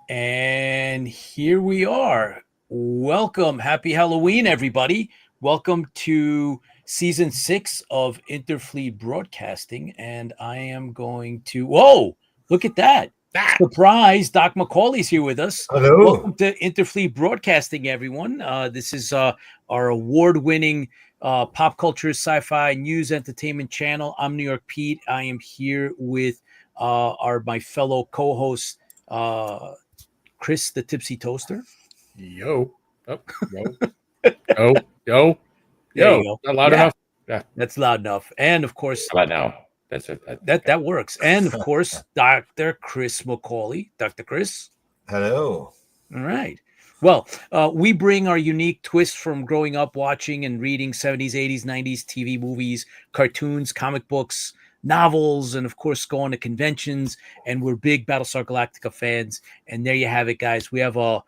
And here we are. Welcome. Happy Halloween, everybody. Welcome to season 6 of Interfleet Broadcasting. And I am going to, whoa, look at that. Surprise, Doc McAuley's here with us. Hello. Welcome to Interfleet Broadcasting, everyone. This is our award-winning pop culture, sci-fi, news, entertainment channel. I'm New York Pete. I am here with my fellow co-hosts, Chris the Tipsy Toaster. Yo. Oh, yo. Yo. There you go. Not loud enough? Yeah. That's loud enough. And of course, how about now? That's it. That works. And of course, Dr. Chris McAuley. Dr. Chris. Hello. All right. Well, we bring our unique twist from growing up watching and reading 70s, 80s, 90s TV movies, cartoons, comic books, novels, and of course going to conventions. And we're big Battlestar Galactica fans. And there you have it, guys. We have a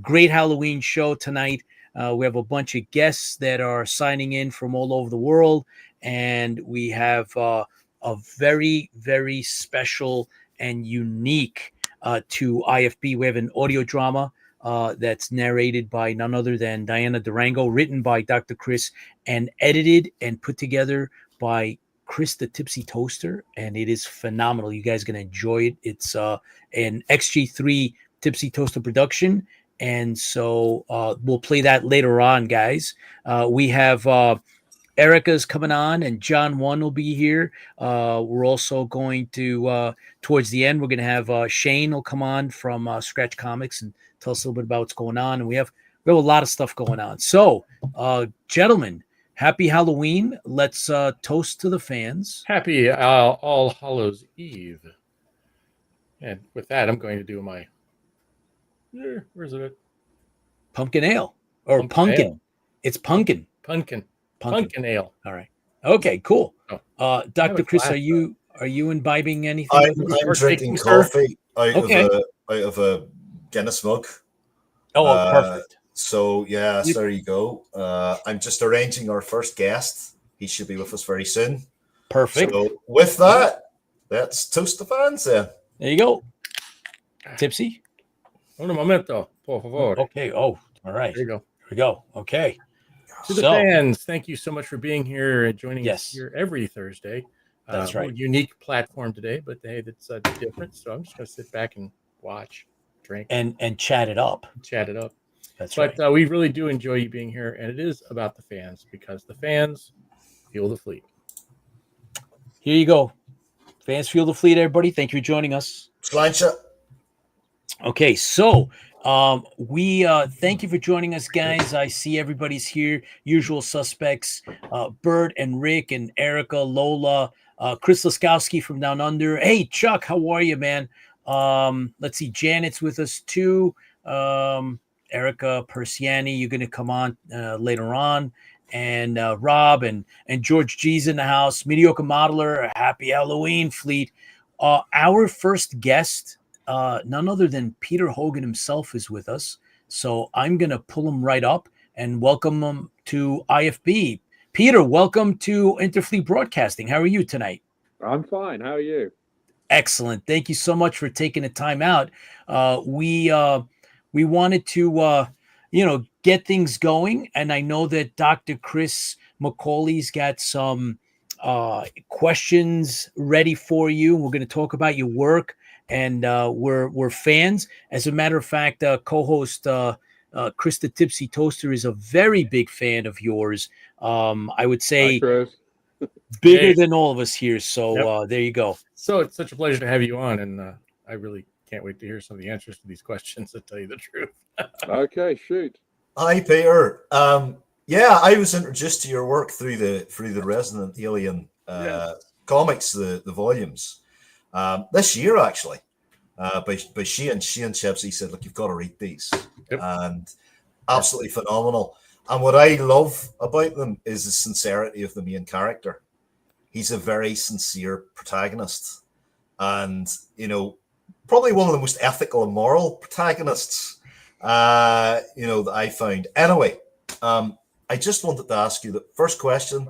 great Halloween show tonight. We have a bunch of guests that are signing in from all over the world, and we have a very, very special and unique to IFB. We have an audio drama that's narrated by none other than DIANA DURANGO, written by Dr. Chris, and edited and put together by Chris the Tipsy Toaster, and it is phenomenal. You guys are going to enjoy it. It's an XG3 Tipsy Toaster production, and so we'll play that later on, guys. We have Erika's coming on, and John 1 will be here. We're also going to, towards the end, we're going to have Shane will come on from Scratch Comics and tell us a little bit about what's going on, and we have a lot of stuff going on. So, gentlemen, happy Halloween. Let's toast to the fans. Happy All Hallows Eve. And with that, I'm going to do my... Where's it? Pumpkin ale. Or pumpkin. Ale. It's pumpkin. Pumpkin ale. All right. Okay, cool. Oh. Dr. Chris, are you imbibing anything? I'm drinking coffee out of a Guinness mug. Oh, perfect. So, yeah, there you go. I'm just arranging our first guest. He should be with us very soon. Perfect. So, with that, let's toast the fans then. There you go. Tipsy? Un momento, por favor. Okay. Oh, all right. There you go. Here we go. Okay. To the fans, thank you so much for being here and joining us here every Thursday. That's right. A unique platform today, but hey, that's different. So I'm just going to sit back and watch, drink, and chat it up. That's right. But we really do enjoy you being here, and it is about the fans because the fans fuel the fleet. Here you go. Fans fuel the fleet, everybody. Thank you for joining us. Slancha. Okay, so we thank you for joining us, guys. I see everybody's here. Usual suspects, Bert and Rick and Erika, Lola, Chris Laskowski from Down Under. Hey, Chuck, how are you, man? Let's see, Janet's with us too. Erika Persianni, you're going to come on later on. And Rob and George G's in the house. Mediocre Modeler, happy Halloween, Fleet. Our first guest, none other than Peter Hogan himself, is with us. So I'm going to pull him right up and welcome him to IFB. Peter, welcome to Interfleet Broadcasting. How are you tonight? I'm fine. How are you? Excellent. Thank you so much for taking the time out. We wanted to, get things going. And I know that Dr. Chris McAuley's got some questions ready for you. We're going to talk about your work. And we're fans. As a matter of fact, co-host Chris the Tipsy Toaster is a very big fan of yours. I would say bigger than all of us here. So there you go. So it's such a pleasure to have you on, and I really can't wait to hear some of the answers to these questions, to tell you the truth. Okay, shoot. Hi, Peter. I was introduced to your work through the Resident Alien comics, the volumes. This year, actually, by Shane Chipsy said, look, you've got to read these. Yep. And absolutely phenomenal. And what I love about them is the sincerity of the main character. He's a very sincere protagonist. And, probably one of the most ethical and moral protagonists, that I found. Anyway, I just wanted to ask you the first question.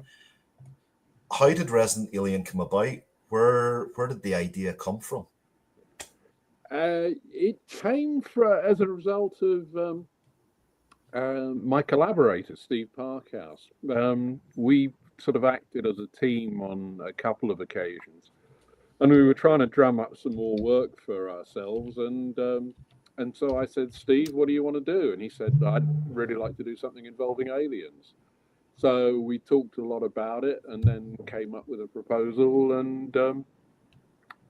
How did Resident Alien come about? Where did the idea come from? It came as a result of my collaborator, Steve Parkhouse. We sort of acted as a team on a couple of occasions, and we were trying to drum up some more work for ourselves. And so I said, Steve, what do you want to do? And he said, I'd really like to do something involving aliens. So we talked a lot about it, and then came up with a proposal, and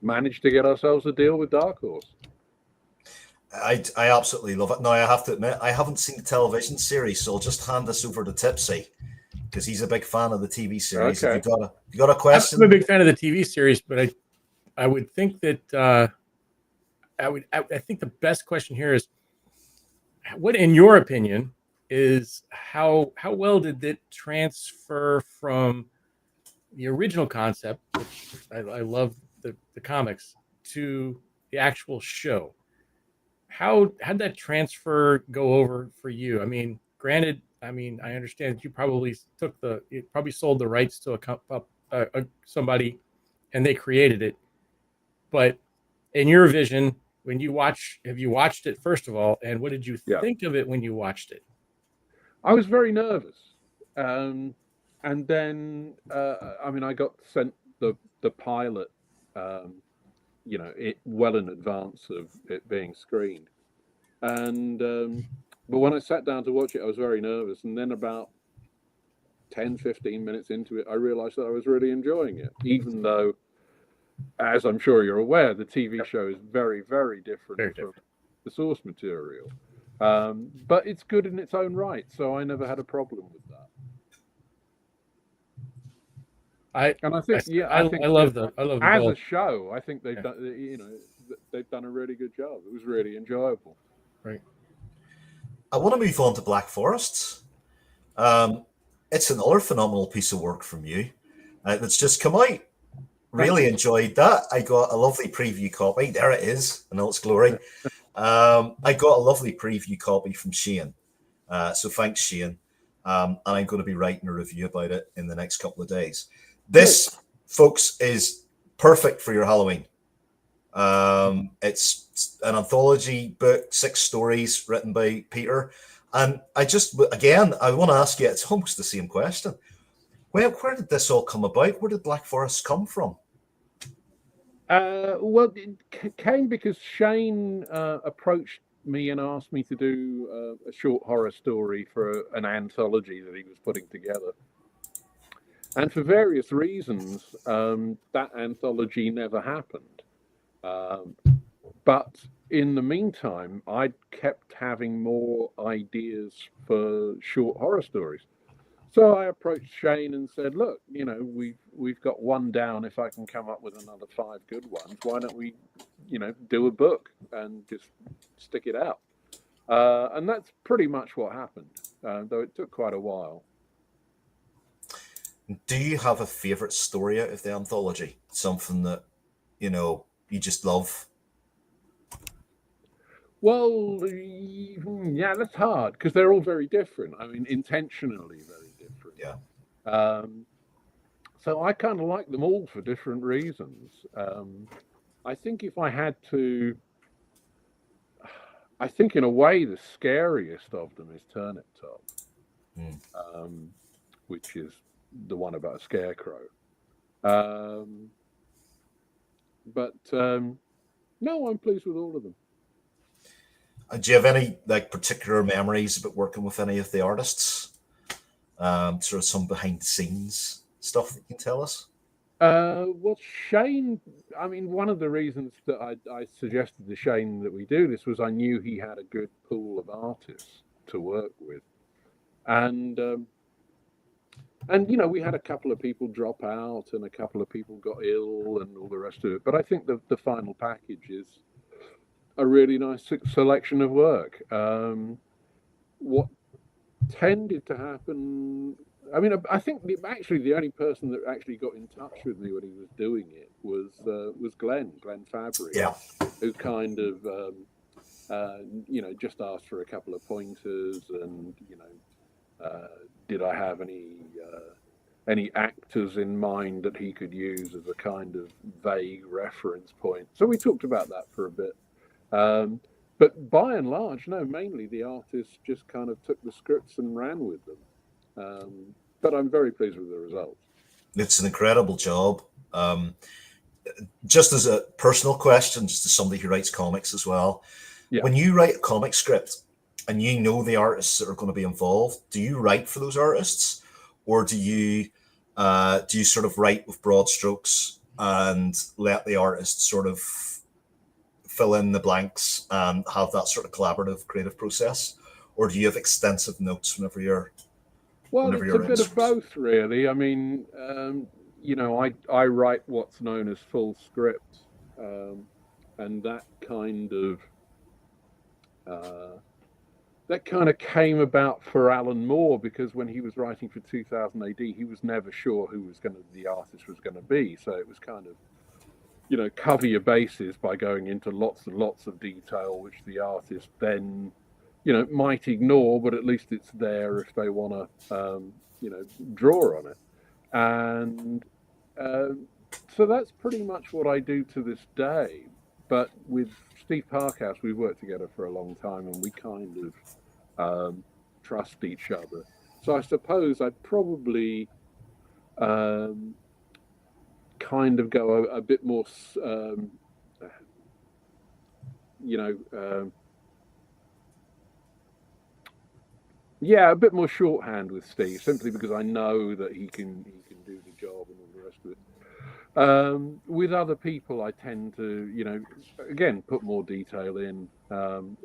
managed to get ourselves a deal with Dark Horse. I absolutely love it. Now, I have to admit, I haven't seen the television series, so I'll just hand this over to Tipsy, because he's a big fan of the TV series. Okay. Have you got a question? I'm a big fan of the TV series, but I would think that I think the best question here is, what, in your opinion, is how well did it transfer from the original concept, which I love the comics, to the actual show? How'd that transfer go over for you? I mean, granted, I understand you probably sold the rights to somebody, and they created it. But in your vision, have you watched it, first of all, and what did you think of it when you watched it? I was very nervous. And then, I got sent the pilot, it well in advance of it being screened. And, but when I sat down to watch it, I was very nervous. And then about 10, 15 minutes into it, I realized that I was really enjoying it, even though, as I'm sure you're aware, the TV show is very, very different from the source material. But it's good in its own right, so I never had a problem with that. I love as a show. I think they've done, they've done a really good job. It was really enjoyable. Right. I want to move on to Black Forests. It's another phenomenal piece of work from you that's just come out. Really enjoyed that. I got a lovely preview copy. There it is in all its glory. I got a lovely preview copy from Shane. So thanks, Shane. And I'm going to be writing a review about it in the next couple of days. This, folks, is perfect for your Halloween. It's an anthology book, 6 stories written by Peter. And I want to ask you, it's almost the same question. Where did this all come about? Where did Black Forest come from? Well, it came because Shane approached me and asked me to do a short horror story for an anthology that he was putting together. And for various reasons, that anthology never happened. But in the meantime, I'd kept having more ideas for short horror stories. So I approached Shane and said, look, we've got one down. If I can come up with another 5 good ones, why don't we, do a book and just stick it out? And that's pretty much what happened, though it took quite a while. Do you have a favorite story out of the anthology? Something that, you just love? Well, yeah, that's hard because they're all very different. I mean, intentionally very different. Yeah. So I kind of like them all for different reasons. I think if I had to, I think in a way the scariest of them is Turnip Top, which is the one about a scarecrow. But no, I'm pleased with all of them. Do you have any particular memories about working with any of the artists? Sort of some behind the scenes stuff that you can tell us? Well, Shane, one of the reasons that I suggested to Shane that we do this was I knew he had a good pool of artists to work with. And we had a couple of people drop out and a couple of people got ill and all the rest of it. But I think the final package is a really nice selection of work. What tended to happen, I think the only person that actually got in touch with me when he was doing it was Glenn Fabry, who kind of just asked for a couple of pointers and did I have any actors in mind that he could use as a kind of vague reference point. So we talked about that for a bit. But by and large, no, mainly the artists just kind of took the scripts and ran with them. But I'm very pleased with the results. It's an incredible job. Just as a personal question, just as somebody who writes comics as well, when you write a comic script and you know the artists that are going to be involved, do you write for those artists, or do you sort of write with broad strokes and let the artists sort of fill in the blanks and have that sort of collaborative creative process, or do you have extensive notes whenever you're? Well, it's a bit of both, really. I mean, I write what's known as full script, and that kind of came about for Alan Moore, because when he was writing for 2000 AD, he was never sure who the artist was going to be. So it was kind of, cover your bases by going into lots and lots of detail, which the artist then, might ignore, but at least it's there if they want to, draw on it. And so that's pretty much what I do to this day. But with Steve Parkhouse, we've worked together for a long time, and we kind of trust each other. So I suppose I'd probably kind of go a bit more, a bit more shorthand with Steve, simply because I know that he can do the job and all the rest of it. With other people, I tend to, again, put more detail in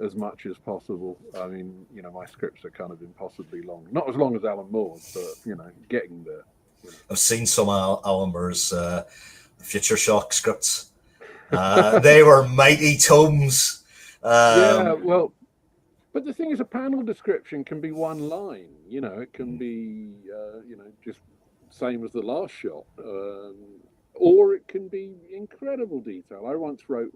as much as possible. I mean, my scripts are kind of impossibly long. Not as long as Alan Moore's, but, getting there. I've seen some Alan Moore's Future Shock scripts. They were mighty tomes. Well, but the thing is, a panel description can be one line. It can be, just same as the last shot. Or it can be incredible detail. I once wrote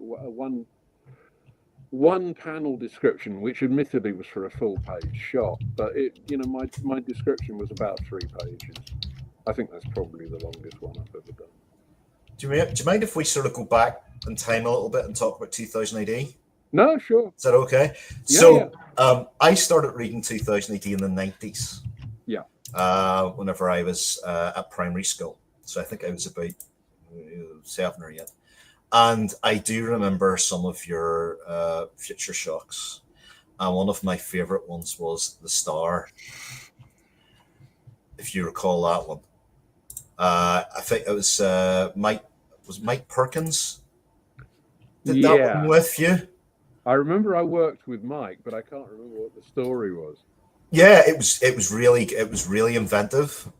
one panel description, which admittedly was for a full-page shot, but my description was about 3 pages. I think that's probably the longest one I've ever done. Do you mind if we sort of go back in time a little bit and talk about 2000 AD? No, sure. Is that okay? Yeah, I started reading 2000 AD in the 90s. Yeah. Whenever I was at primary school. So I think I was about 7 or 8. And I do remember some of your Future Shocks. And one of my favorite ones was The Star, if you recall that one. I think it was Mike Perkins did that one with you. I remember I worked with Mike, but I can't remember what the story was. Yeah, it was really inventive.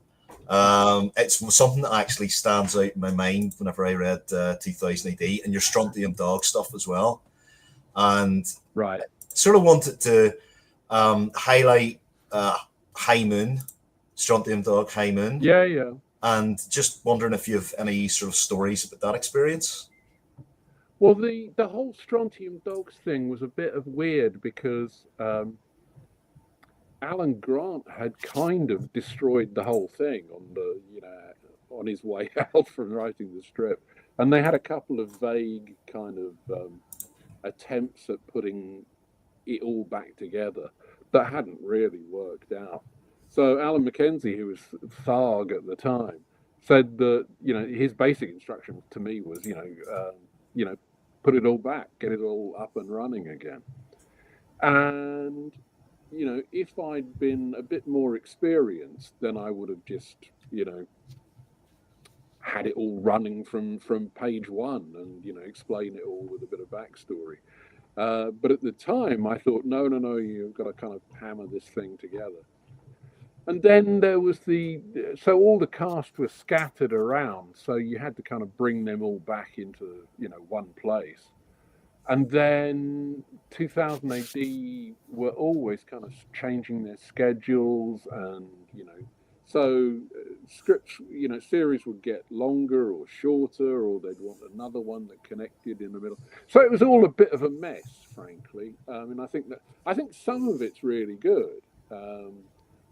It's something that actually stands out in my mind whenever I read 2000 AD, and your Strontium Dog stuff as well. And right, sort of wanted to highlight High Moon, Strontium Dog High Moon. Yeah. And just wondering if you have any sort of stories about that experience. Well, the whole Strontium Dogs thing was a bit of weird, because Alan Grant had kind of destroyed the whole thing on his way out from writing the strip, and they had a couple of vague kind of attempts at putting it all back together that hadn't really worked out. So Alan Mackenzie, who was Tharg at the time, said that his basic instruction to me was put it all back, get it all up and running again. And if I'd been a bit more experienced, then I would have just had it all running from page 1 and explain it all with a bit of backstory. But at the time, I thought, no, you've got to kind of hammer this thing together. And then there was so all the cast was scattered around, so you had to kind of bring them all back into, one place. And then 2000 AD were always kind of changing their schedules, and, so scripts, series would get longer or shorter, or they'd want another one that connected in the middle. So it was all a bit of a mess, frankly. And I think some of it's really good.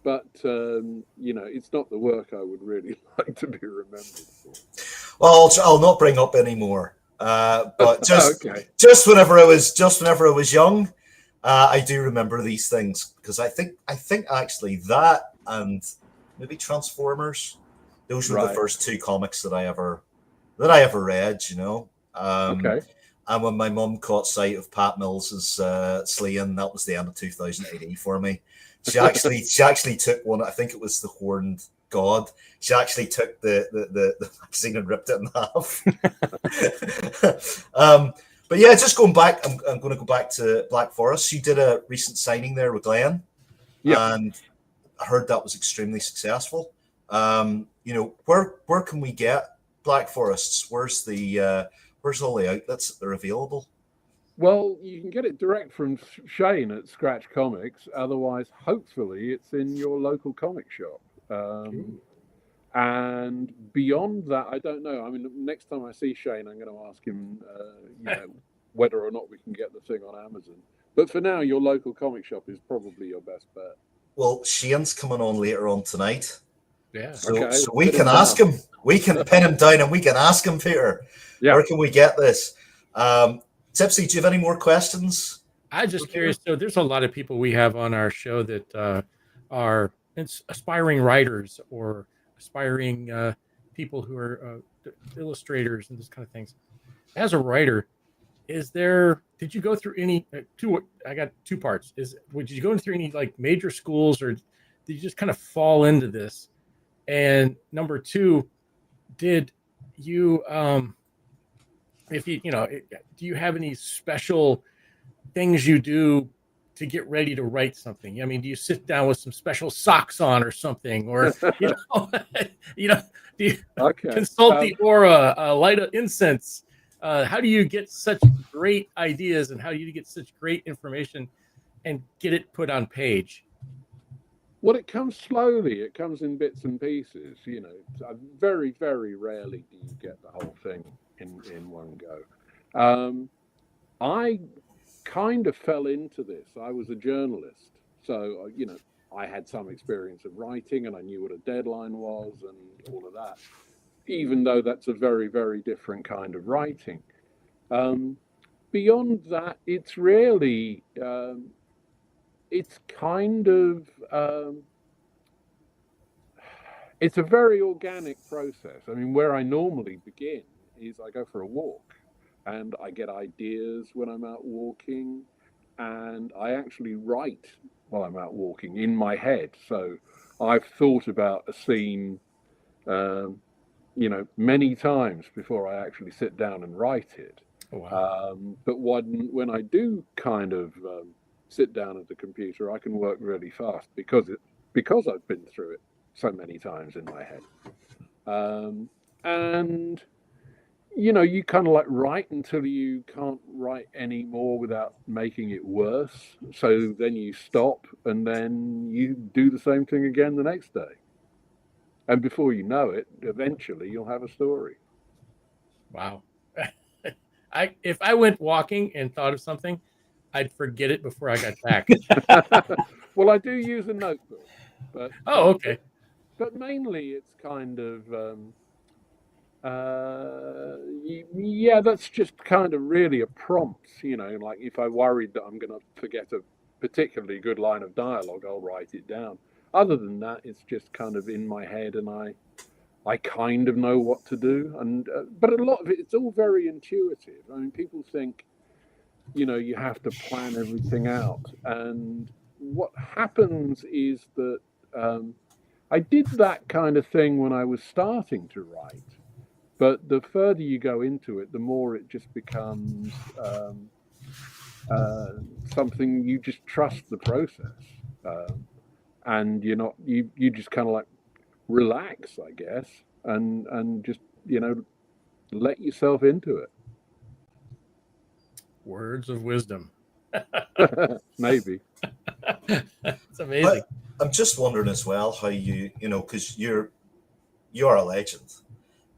But, it's not the work I would really like to be remembered for. Well, I'll not bring up any more But just Okay. just whenever I was young, I do remember these things because I think actually that and maybe Transformers, those were the Right. first two comics that I ever read. Okay. And when my mum caught sight of Pat Mills's Slaying, that was the end of 2000 AD for me. She actually took one. I think it was the Horned God. She actually took the magazine and ripped it in half. But yeah, just going back, I'm going to go back to Black Forest. She did a recent signing there with Glenn, and I heard that was extremely successful. Where can we get Black Forests? Where's all the outlets that are available? Well, you can get it direct from Shane at Scratch Comics. Otherwise, hopefully, it's in your local comic shop. And beyond that, I don't know. I mean, next time I see Shane, I'm going to ask him, whether or not we can get the thing on Amazon. But for now, your local comic shop is probably your best bet. Well, Shane's coming on later on tonight. Yeah. So we can ask him. We can pin him down and we can ask him, Peter. Yeah. Where can we get this? Tipsy, do you have any more questions? I'm just curious. So there's a lot of people we have on our show that are aspiring writers or aspiring people who are illustrators and this kind of things. As a writer, did you go through any I got two parts. Did you go through any like major schools, or did you just kind of fall into this? And number two, did you do you have any special things you do to get ready to write something? I mean, do you sit down with some special socks on or something, or do you consult the aura, light of incense? How do you get such great ideas, and how do you get such great information and get it put on page? Well, it comes slowly. It comes in bits and pieces. Very, very rarely do you get the whole thing in one go. I kind of fell into this. I was a journalist, so I had some experience of writing, and I knew what a deadline was and all of that. Even though that's a very, very different kind of writing. Beyond that, it's really, it's kind of, it's a very organic process. I mean, where I normally begin is I go for a walk, and I get ideas when I'm out walking, and I actually write while I'm out walking in my head. So I've thought about a scene, many times before I actually sit down and write it. Oh, wow. But when I do kind of sit down at the computer, I can work really fast because I've been through it so many times in my head. And you kind of like write until you can't write anymore without making it worse. So then you stop, and then you do the same thing again the next day. And before you know it, eventually you'll have a story. Wow. If I went walking and thought of something, I'd forget it before I got back. Well, I do use a notebook. But, okay. But mainly it's kind of, that's just kind of really a prompt, like if I worried that I'm going to forget a particularly good line of dialogue, I'll write it down. Other than that, it's just kind of in my head, and I kind of know what to do. And but a lot of it's all very intuitive. I mean, people think, you have to plan everything out. And what happens is that I did that kind of thing when I was starting to write. But the further you go into it, the more it just becomes something you just trust the process. And you just kind of like relax, I guess, and just, let yourself into it. Words of wisdom. Maybe. It's amazing. But I'm just wondering as well how because you're a legend.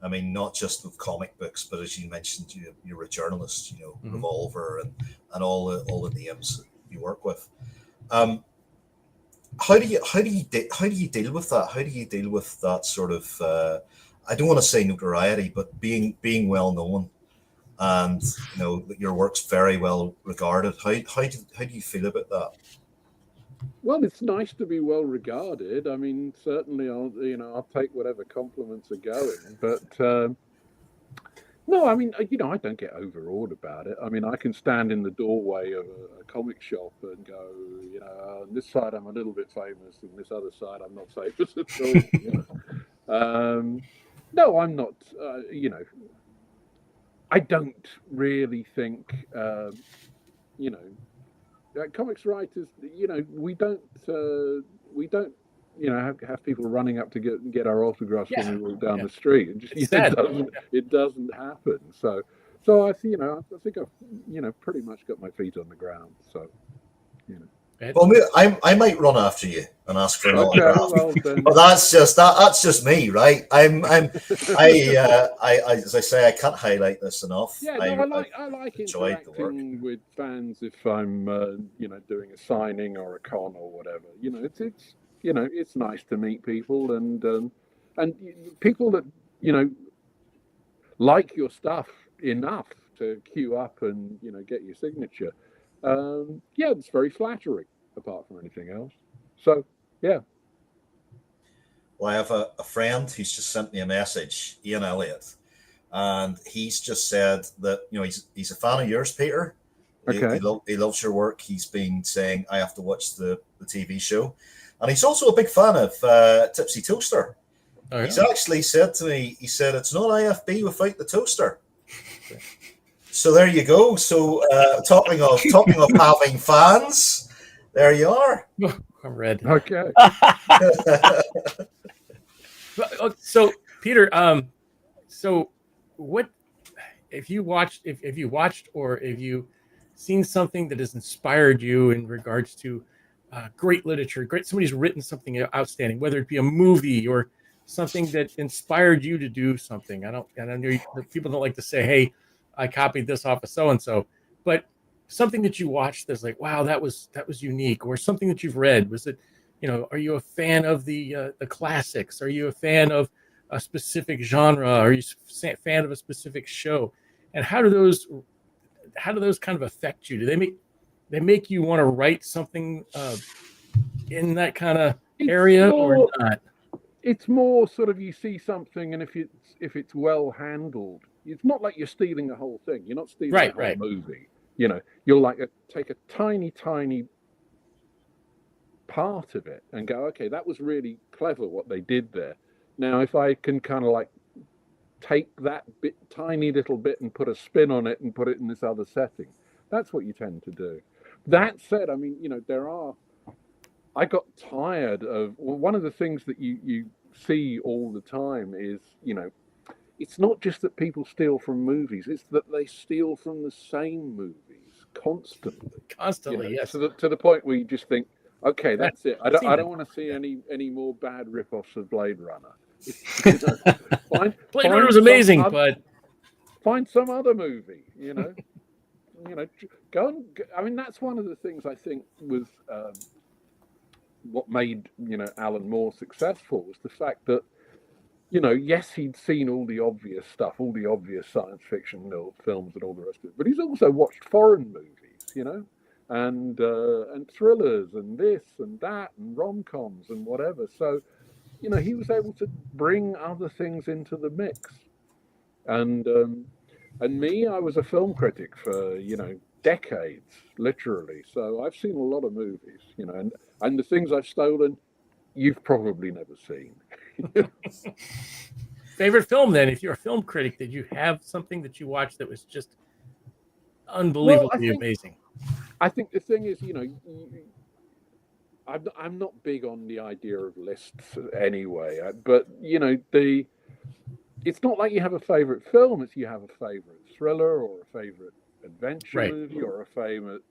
I mean, not just with comic books, but as you mentioned, you're a journalist, mm-hmm. Revolver and all the names that you work with. How do you deal with that? How do you deal with that sort of I don't want to say notoriety, but being well known and you know that your work's very well regarded. How do you feel about that? Well, it's nice to be well regarded. I mean, certainly, I'll take whatever compliments are going. But no, I mean, I don't get overawed about it. I mean, I can stand in the doorway of a comic shop and go, on this side I'm a little bit famous, and this other side I'm not famous at all. No, I'm not. I don't really think. Comics writers, we don't have people running up to get our autographs when we walk down the street. It doesn't happen. So I think I've pretty much got my feet on the ground. So Well, I might run after you and ask for an autograph. Well, but that's just me, right? As I say, I can't highlight this enough. Yeah, no, I like interacting with fans if I'm doing a signing or a con or whatever. It's nice to meet people and people that like your stuff enough to queue up and get your signature. It's very flattering apart from anything else. So, yeah. Well, I have a friend who's just sent me a message, Ian Elliott, and he's just said that he's a fan of yours, Peter. Okay. He loves your work. He's been saying I have to watch the TV show, and he's also a big fan of Tipsy Toaster. Oh, yeah. He's actually said to me, he said it's not IFB without the toaster. So there you go. So talking of having fans, there you are. I'm red. Okay. So Peter, so what if you watched or if you seen something that has inspired you in regards to great literature, somebody's written something outstanding, whether it be a movie or something that inspired you to do something. I know people don't like to say, hey, I copied this off of so-and-so, but something that you watched that's like, wow, that was unique, or something that you've read. Was it, are you a fan of the classics? Are you a fan of a specific genre? Are you a fan of a specific show? And how do those kind of affect you? Do they make you want to write something in that kind of area or not? It's more sort of you see something, and if it's well handled, it's not like you're stealing the whole thing. You're not stealing the whole movie. You'll take a tiny part of it and go, okay, that was really clever what they did there. Now, if I can kind of take that tiny little bit and put a spin on it and put it in this other setting, that's what you tend to do. That said, I mean, I got tired of one of the things that you see all the time is, it's not just that people steal from movies, it's that they steal from the same movies constantly. Yes. To the point where you just think, okay, that's it. I don't want to see any more bad rip-offs of Blade Runner. Blade Runner was amazing, but find some other movie, go and. I mean, that's one of the things I think was what made Alan Moore successful was the fact that yes, he'd seen all the obvious stuff, all the obvious science fiction films and all the rest of it, but he's also watched foreign movies, and thrillers and this and that and rom-coms and whatever. So, he was able to bring other things into the mix. And me, I was a film critic for, decades, literally. So I've seen a lot of movies, and the things I've stolen, you've probably never seen. Favorite film, then? If you're a film critic, did you have something that you watched that was just unbelievably amazing? I think the thing is, I'm not big on the idea of lists anyway, but it's not like you have a favorite film; it's you have a favorite thriller or a favorite adventure movie or a favorite,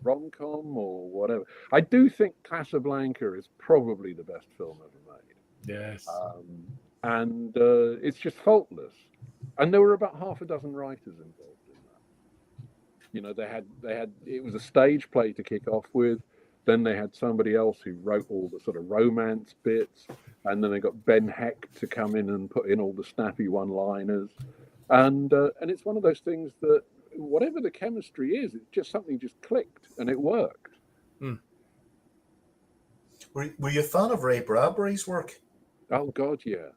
rom-com or whatever. I do think Casablanca is probably the best film ever made. Yes, and it's just faultless. And there were about half a dozen writers involved in that. They had it was a stage play to kick off with. Then they had somebody else who wrote all the sort of romance bits, and then they got Ben Heck to come in and put in all the snappy one-liners. and it's one of those things that whatever the chemistry is, it's just something just clicked and it worked. Were you a fan of Ray Bradbury's work? Oh God, yeah.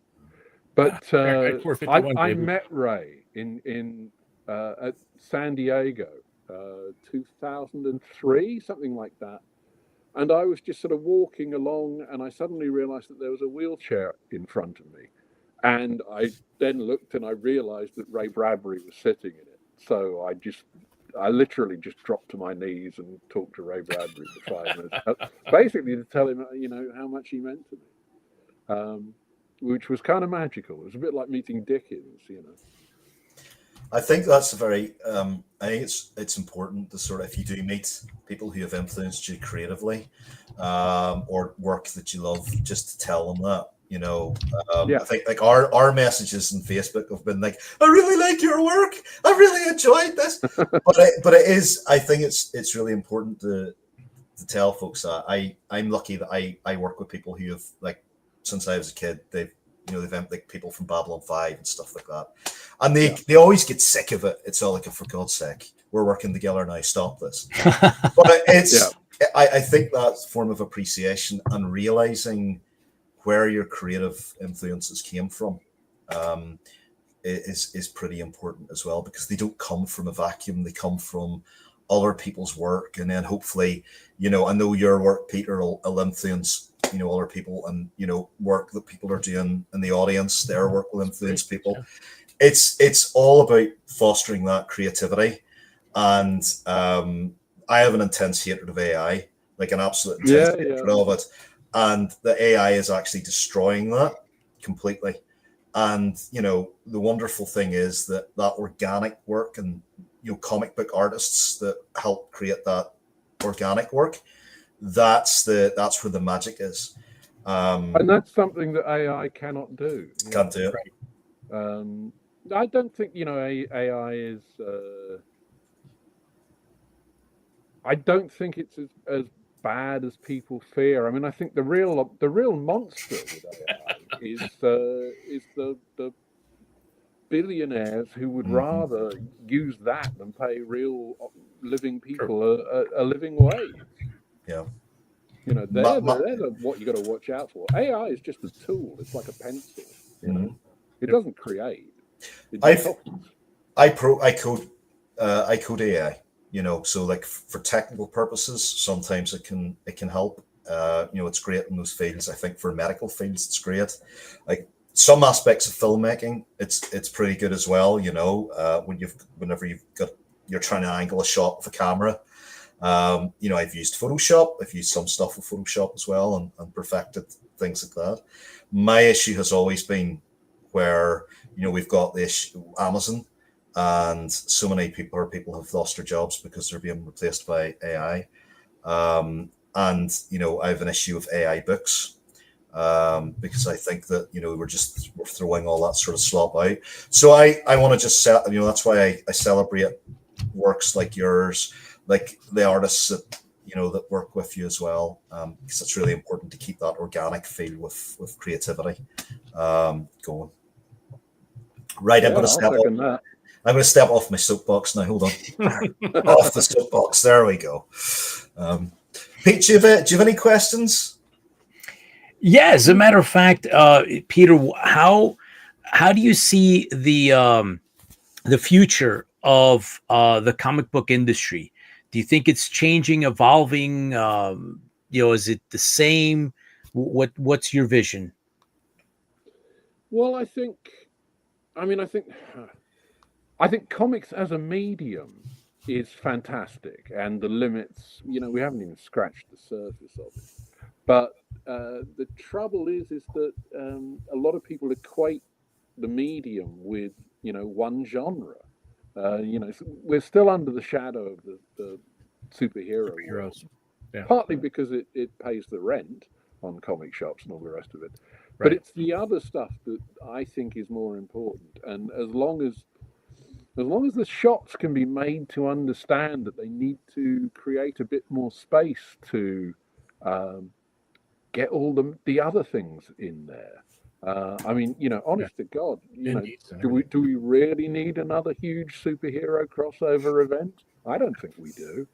But I met Ray in at San Diego, 2003, something like that. And I was just sort of walking along, and I suddenly realized that there was a wheelchair in front of me. And I then looked and I realized that Ray Bradbury was sitting in it. So I literally just dropped to my knees and talked to Ray Bradbury for 5 minutes, basically to tell him, how much he meant to me, which was kind of magical. It was a bit like meeting Dickens, I think that's a very. I think it's important to sort of, if you do meet people who have influenced you creatively, or work that you love, just to tell them that. I think like our messages on Facebook have been like, I really like your work. I really enjoyed this. but it is. I think it's really important to tell folks that I'm lucky that I work with people who have, like, since I was a kid, they've like people from Babylon 5 and stuff like that. And they always get sick of it. It's all like, for God's sake, we're working together now, stop this. But I think that form of appreciation and realizing where your creative influences came from is pretty important as well, because they don't come from a vacuum. They come from other people's work, and then hopefully, I know your work, Peter, will influence other people, and work that people are doing in the audience, their work will influence people. It's all about fostering that creativity. And I have an intense hatred of AI, like an absolute intense hatred of it. And the AI is actually destroying that completely. And the wonderful thing is that organic work, and comic book artists that help create that organic work, that's where the magic is. And that's something that AI cannot do. Can't do it. Right. I don't think AI is. I don't think it's as bad as people fear. I mean, I think the real monster with AI is the billionaires who would rather use that than pay real living people a living wage. Yeah. They're what you got to watch out for. AI is just a tool. It's like a pencil. It doesn't create. I code AI. So like for technical purposes, sometimes it can help. It's great in those fields. I think for medical fields, it's great. Like some aspects of filmmaking, it's pretty good as well. Whenever you're trying to angle a shot with a camera. I've used Photoshop. I've used some stuff with Photoshop as well, and perfected things like that. My issue has always been where we've got this Amazon, and so many people have lost their jobs because they're being replaced by AI. And I have an issue with AI books, because I think that we're throwing all that sort of slop out. So I want to just that's why I celebrate works like yours, like the artists that that work with you as well, because it's really important to keep that organic feel with creativity going. Right, I'm going to step off my soapbox now. Hold on. Off the soapbox. There we go. Pete, do you have any questions? Yeah, as a matter of fact, Peter, how do you see the future of the comic book industry? Do you think it's changing, evolving? Is it the same? What's your vision? Well, I think comics as a medium is fantastic, and the limits, we haven't even scratched the surface of it. But the trouble is that a lot of people equate the medium with, one genre. We're still under the shadow of the superheroes. Yeah. Partly because it pays the rent on comic shops and all the rest of it. Right. But it's the other stuff that I think is more important. And as long as the shops can be made to understand that they need to create a bit more space to get all the other things in there, I mean, honest to God, Indeed, do we really need another huge superhero crossover event? I don't think we do.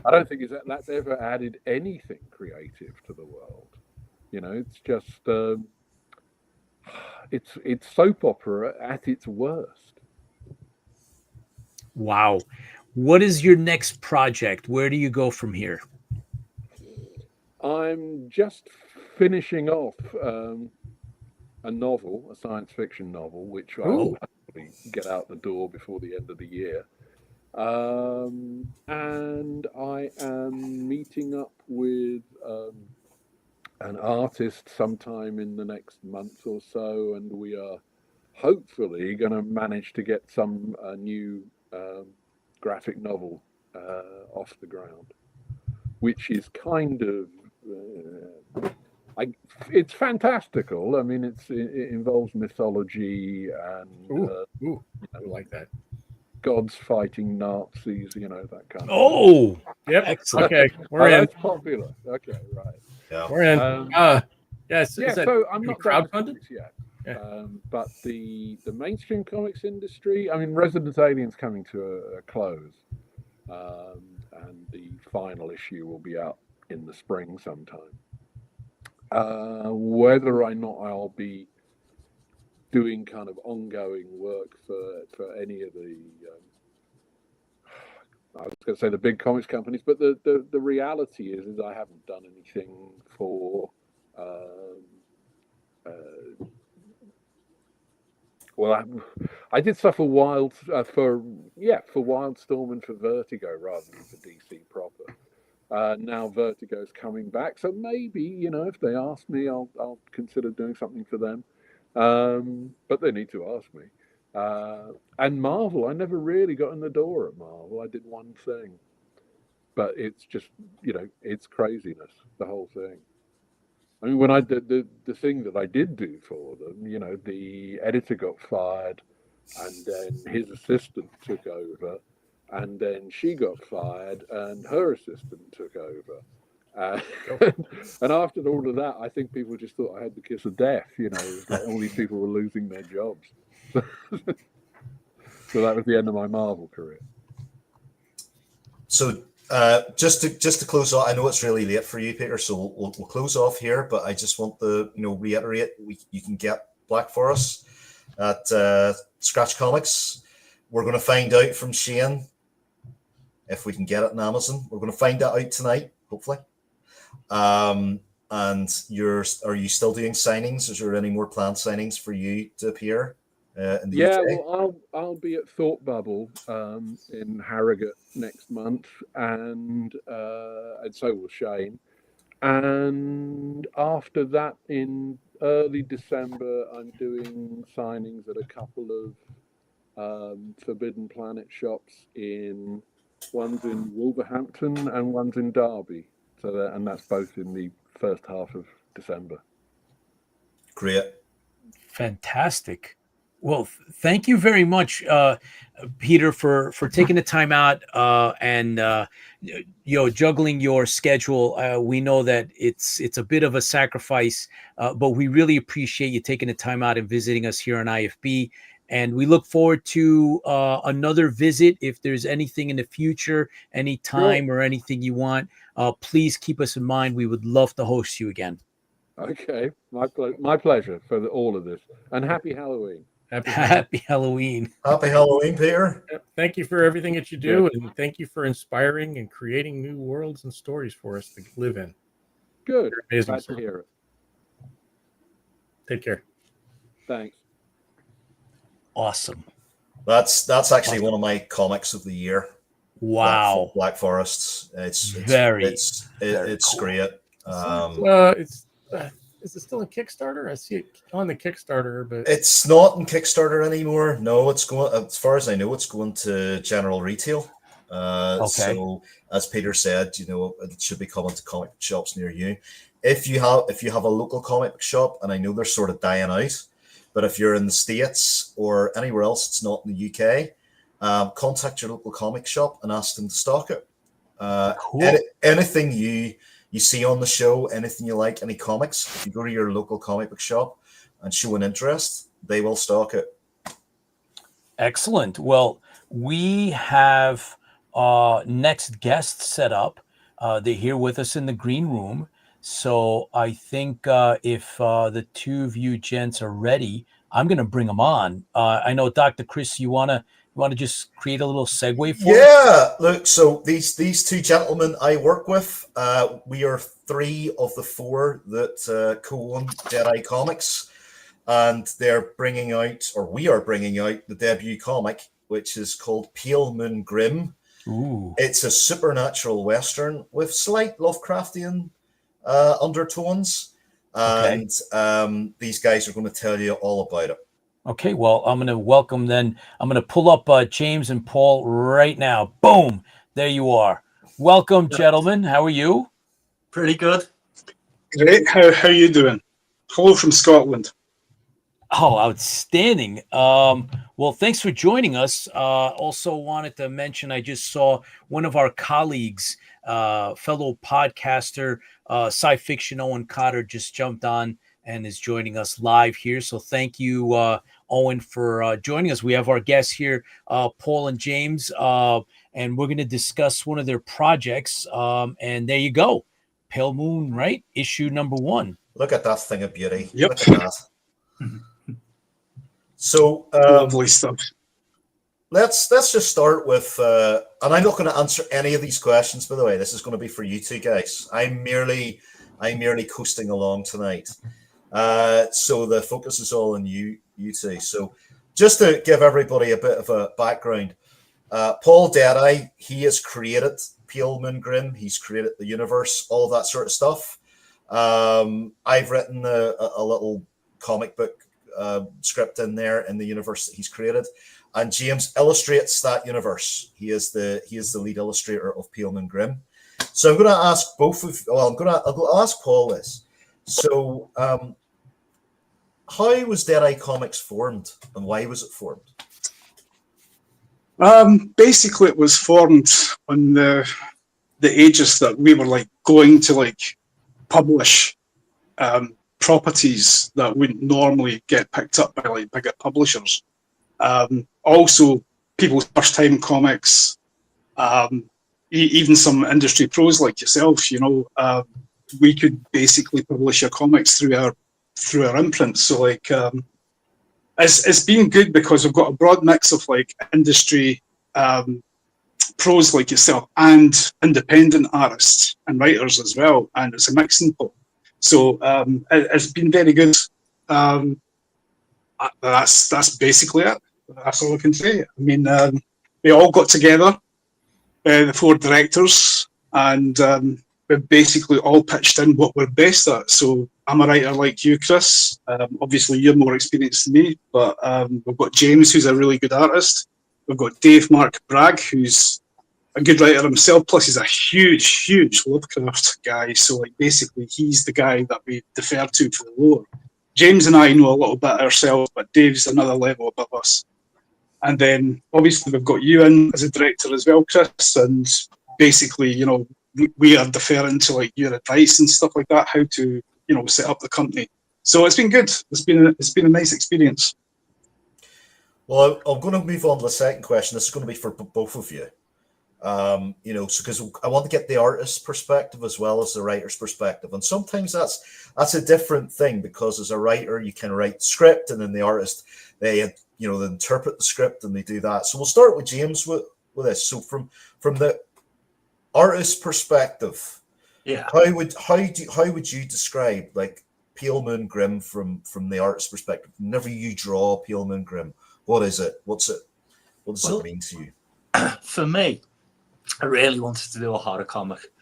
I don't think that's ever added anything creative to the world. It's just it's soap opera at its worst. Wow. What is your next project? Where do you go from here? I'm just finishing off a novel, a science fiction novel, which I will hopefully get out the door before the end of the year. And I am meeting up with an artist sometime in the next month or so, and we are hopefully going to manage to get some new graphic novel off the ground, which is kind of it's fantastical. I mean, it involves mythology and I like that. Gods fighting Nazis, that kind of Oh, yep. Excellent. Okay, we're in. That's popular. Okay, right. Yeah. We're in. Yes. Yeah, so I'm not crowdfunded yet. Yeah. But the mainstream comics industry, I mean, Resident Alien's coming to a close, and the final issue will be out in the spring sometime. Whether or not I'll be doing kind of ongoing work for any of the I was going to say the big comics companies, but the reality is I haven't done anything for I did stuff for Wildstorm and for Vertigo rather than for DC proper. Now Vertigo's coming back, so maybe if they ask me, I'll consider doing something for them. But they need to ask me. And Marvel, I never really got in the door at Marvel. I did one thing, but it's just it's craziness, the whole thing. I mean, when I did the thing that I did do for them, the editor got fired, and then his assistant took over, and then she got fired, and her assistant took over. And after all of that, I think people just thought I had the kiss of death. It was like all these people were losing their jobs. So that was the end of my Marvel career. So just to close off, I know it's really late for you, Peter, so we'll close off here. But I just want to reiterate, you can get Black Forest at Scratch Comics. We're going to find out from Shane if we can get it on Amazon. We're going to find that out tonight, hopefully. And are you still doing signings? Is there any more planned signings for you to appear in the UK? Well, I'll be at Thought Bubble in Harrogate next month, and so will Shane. And after that, in early December, I'm doing signings at a couple of Forbidden Planet shops one's in Wolverhampton and one's in Derby. And that's both in the first half of December. Great. Fantastic. Well, thank you very much, Peter, for taking the time out and juggling your schedule. We know that it's a bit of a sacrifice, but we really appreciate you taking the time out and visiting us here on IFB. And we look forward to another visit. If there's anything in the future, any time or anything you want, please keep us in mind. We would love to host you again. Okay, my pleasure for all of this. And happy Halloween. Happy Halloween. Happy Halloween, Peter. Thank you for everything that you do, and thank you for inspiring and creating new worlds and stories for us to live in. Good. Amazing. Glad to hear it. Take care. Thanks. Awesome. That's actually one of my comics of the year. Wow. Black Forests. It's very cool. great. Is it still in Kickstarter? I see it on the Kickstarter, but it's not in Kickstarter anymore. No, it's going, as far as I know, it's going to general retail. So as Peter said, it should be coming to comic shops near you. If you have a local comic book shop, and I know they're sort of dying out, but if you're in the States or anywhere else, it's not in the UK, contact your local comic shop and ask them to stock it. Cool. Anything you see on the show, anything you like, any comics, if you go to your local comic book shop, and show an interest, they will stock it. Excellent. Well, we have next guest set up. They're here with us in the green room. So I think if the two of you gents are ready, I'm going to bring them on. I know, Dr. Chris, you want to just create a little segue for us? Yeah, look, so these two gentlemen I work with, we are 3 of the 4 that co-own Deadeye Comics, and they're bringing out, or we are bringing out, the debut comic, which is called Pale Moon Grimm. Ooh. It's a supernatural Western with slight Lovecraftian undertones, and these guys are going to tell you all about it. Okay, well, I'm going to welcome then. I'm going to pull up James and Paul right now. Boom, there you are. Welcome, gentlemen. How are you? Pretty good. Great. How you doing? Hello from Scotland. Oh, outstanding. Well, thanks for joining us. Also wanted to mention, I just saw one of our colleagues, fellow podcaster, sci fiction Owen Cotter, just jumped on and is joining us live here. So thank you, Owen, for joining us. We have our guests here, Paul and James, and we're going to discuss one of their projects. And there you go. Pale Moon, right? Issue number 1. Look at that thing of beauty. Yep. Look at that. So Lovely stuff. let's just start with, and I'm not going to answer any of these questions, by the way. This is going to be for you two guys. I'm merely coasting along tonight. So the focus is all on you two. So just to give everybody a bit of a background, Paul Deadeye, he has created Pale Moon Grimm. He's created the universe, all that sort of stuff. I've written a little comic book script in there in the universe that he's created, and James illustrates that universe. He is the lead illustrator of Pale Moon Grimm. So I'm going to ask both of, well, I'll ask Paul this. So how was Deadeye Comics formed, and why was it formed? Basically, it was formed on the aegis that we were like going to like publish properties that wouldn't normally get picked up by like bigger publishers. Also, people's first time comics, even some industry pros like yourself, you know, we could basically publish your comics through our imprint. So like, it's been good because we've got a broad mix of like industry pros like yourself and independent artists and writers as well, and it's a mixing pot. So it's been very good. That's basically it. That's all I can say. I mean, we all got together, the 4 directors, and we basically all pitched in what we're best at. So I'm a writer like you, Chris. Obviously, you're more experienced than me, but we've got James, who's a really good artist. We've got Dave Mark Bragg, who's a good writer himself, plus he's a huge Lovecraft guy. So like basically he's the guy that we defer to for the lore. James and I know a little bit ourselves, but Dave's another level above us. And then obviously we've got you in as a director as well, Chris, and basically, you know, we are deferring to like your advice and stuff like that, how to, you know, set up the company. So it's been good. It's been a nice experience. Well, I'm going to move on to the second question. This is going to be for both of you. You know, so because I want to get the artist's perspective as well as the writer's perspective, and sometimes that's a different thing, because as a writer you can write the script, and then the artist they interpret the script and they do that. So we'll start with James with this. So from the artist's perspective, Yeah. how would you describe like Pale Moon Grimm from the artist's perspective? Whenever you draw Pale Moon Grimm, what is it? What does it mean to you? For me, I really wanted to do a horror comic.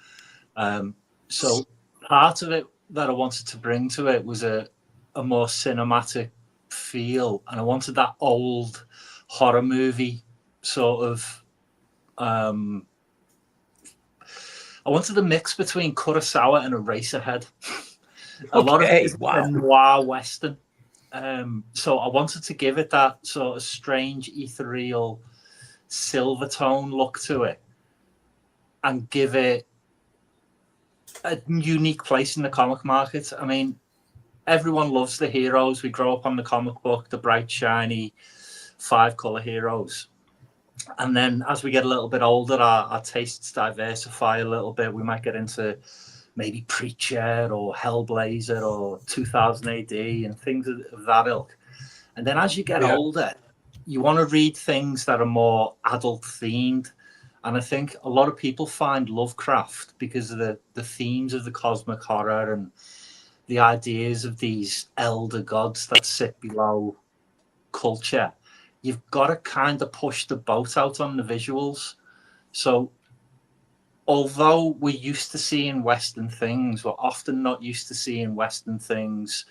So part of it that I wanted to bring to it was a more cinematic feel, and I wanted that old horror movie sort of. I wanted a mix between Kurosawa and Eraserhead. A lot of it noir western. So I wanted to give it that sort of strange, ethereal, silver tone look to it, and give it a unique place in the comic market. I mean, everyone loves the heroes. We grow up on the comic book, the bright, shiny, 5-color heroes. And then as we get a little bit older, our tastes diversify a little bit. We might get into maybe Preacher or Hellblazer or 2000 AD and things of that ilk. And then as you get older, you want to read things that are more adult themed. And I think a lot of people find Lovecraft because of the themes of the cosmic horror and the ideas of these elder gods that sit below culture. You've got to kind of push the boat out on the visuals. So although we're used to seeing Western things, we're often not used to seeing Western things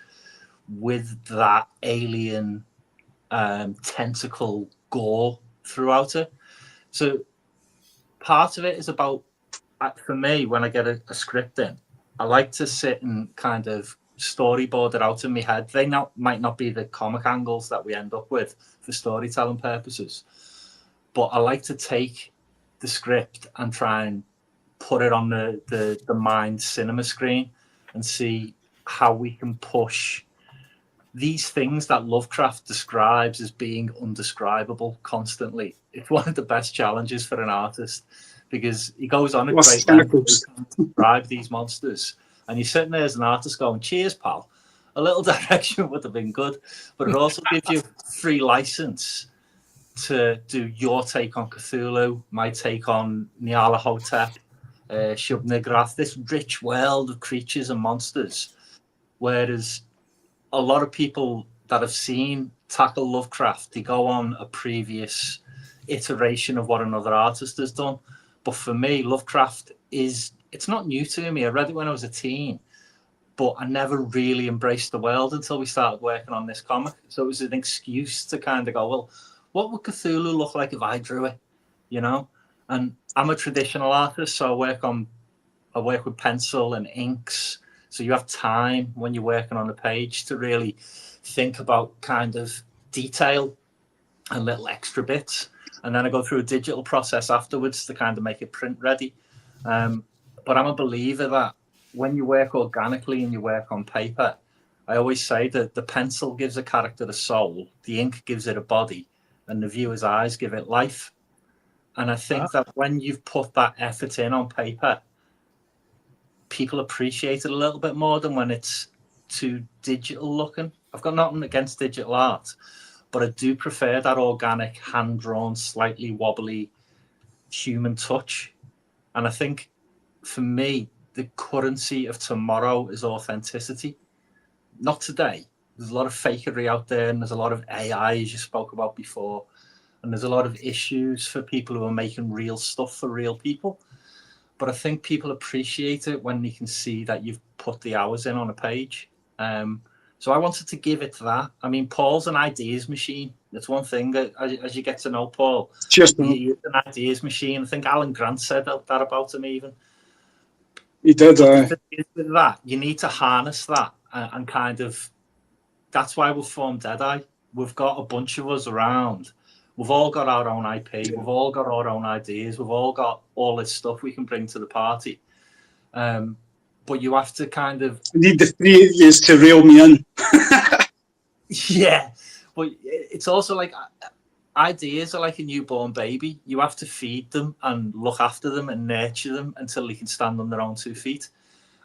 with that alien tentacle gore throughout it. So part of it is about, for me, when I get a script in, I like to sit and kind of storyboard it out in my head. They might not be the comic angles that we end up with for storytelling purposes, but I like to take the script and try and put it on the mind cinema screen and see how we can push these things that Lovecraft describes as being undescribable constantly. It's one of the best challenges for an artist, because he goes on a great length to describe these monsters, and you're sitting there as an artist going, cheers, pal. A little direction would have been good, but it also gives you free license to do your take on Cthulhu, my take on Nyarlathotep, Shub-Niggurath, this rich world of creatures and monsters. Whereas a lot of people that have seen tackle Lovecraft, they go on a previous iteration of what another artist has done. But for me, Lovecraft it's not new to me. I read it when I was a teen, but I never really embraced the world until we started working on this comic. So it was an excuse to kind of go, well, what would Cthulhu look like if I drew it? You know? And I'm a traditional artist, so I work with pencil and inks. So you have time when you're working on a page to really think about kind of detail and little extra bits. And then I go through a digital process afterwards to kind of make it print ready. But I'm a believer that when you work organically and you work on paper, I always say that the pencil gives a character a soul, the ink gives it a body, and the viewer's eyes give it life. And I think that when you've put that effort in on paper, people appreciate it a little bit more than when it's too digital looking. I've got nothing against digital art, but I do prefer that organic, hand-drawn, slightly wobbly human touch. And I think for me, the currency of tomorrow is authenticity. Not today. There's a lot of fakery out there, and there's a lot of AI, as you spoke about before, and there's a lot of issues for people who are making real stuff for real people. But I think people appreciate it when they can see that you've put the hours in on a page. So I wanted to give it that. I mean, Paul's an ideas machine. That's one thing that, as you get to know Paul, he's an ideas machine. I think Alan Grant said that about him even. He did. With that, you need to harness that and kind of. That's why we've formed Deadeye. We've got a bunch of us around. We've all got our own IP. We've all got our own ideas. We've all got all this stuff we can bring to the party. But you have to kind of... I need the three of you to reel me in. Yeah. But it's also like... Ideas are like a newborn baby. You have to feed them and look after them and nurture them until they can stand on their own 2 feet.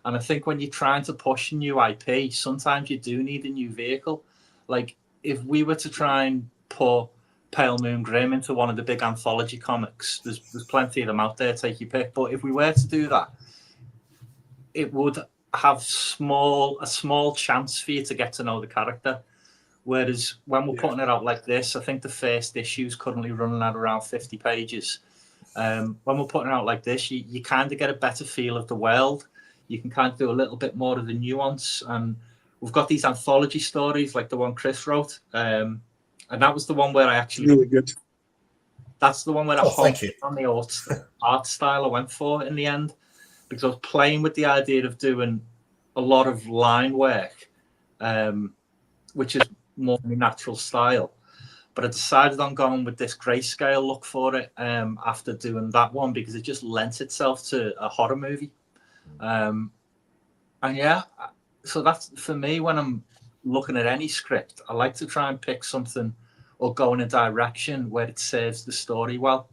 And I think when you're trying to push a new IP, sometimes you do need a new vehicle. Like, if we were to try and put Pale Moon Grimm into one of the big anthology comics, there's plenty of them out there, take your pick. But if we were to do that, it would have a small chance for you to get to know the character. Whereas when we're putting it out like this, I think the first issue is currently running at around 50 pages. When we're putting it out like this, you kind of get a better feel of the world. You can kind of do a little bit more of the nuance. And we've got these anthology stories like the one Chris wrote. And that was the one where I actually... Really good. That's the one where I thank you. on the art style I went for in the end. Because I was playing with the idea of doing a lot of line work, which is more my natural style. But I decided on going with this grayscale look for it after doing that one, because it just lent itself to a horror movie. And yeah, so that's for me when I'm looking at any script, I like to try and pick something or go in a direction where it serves the story well.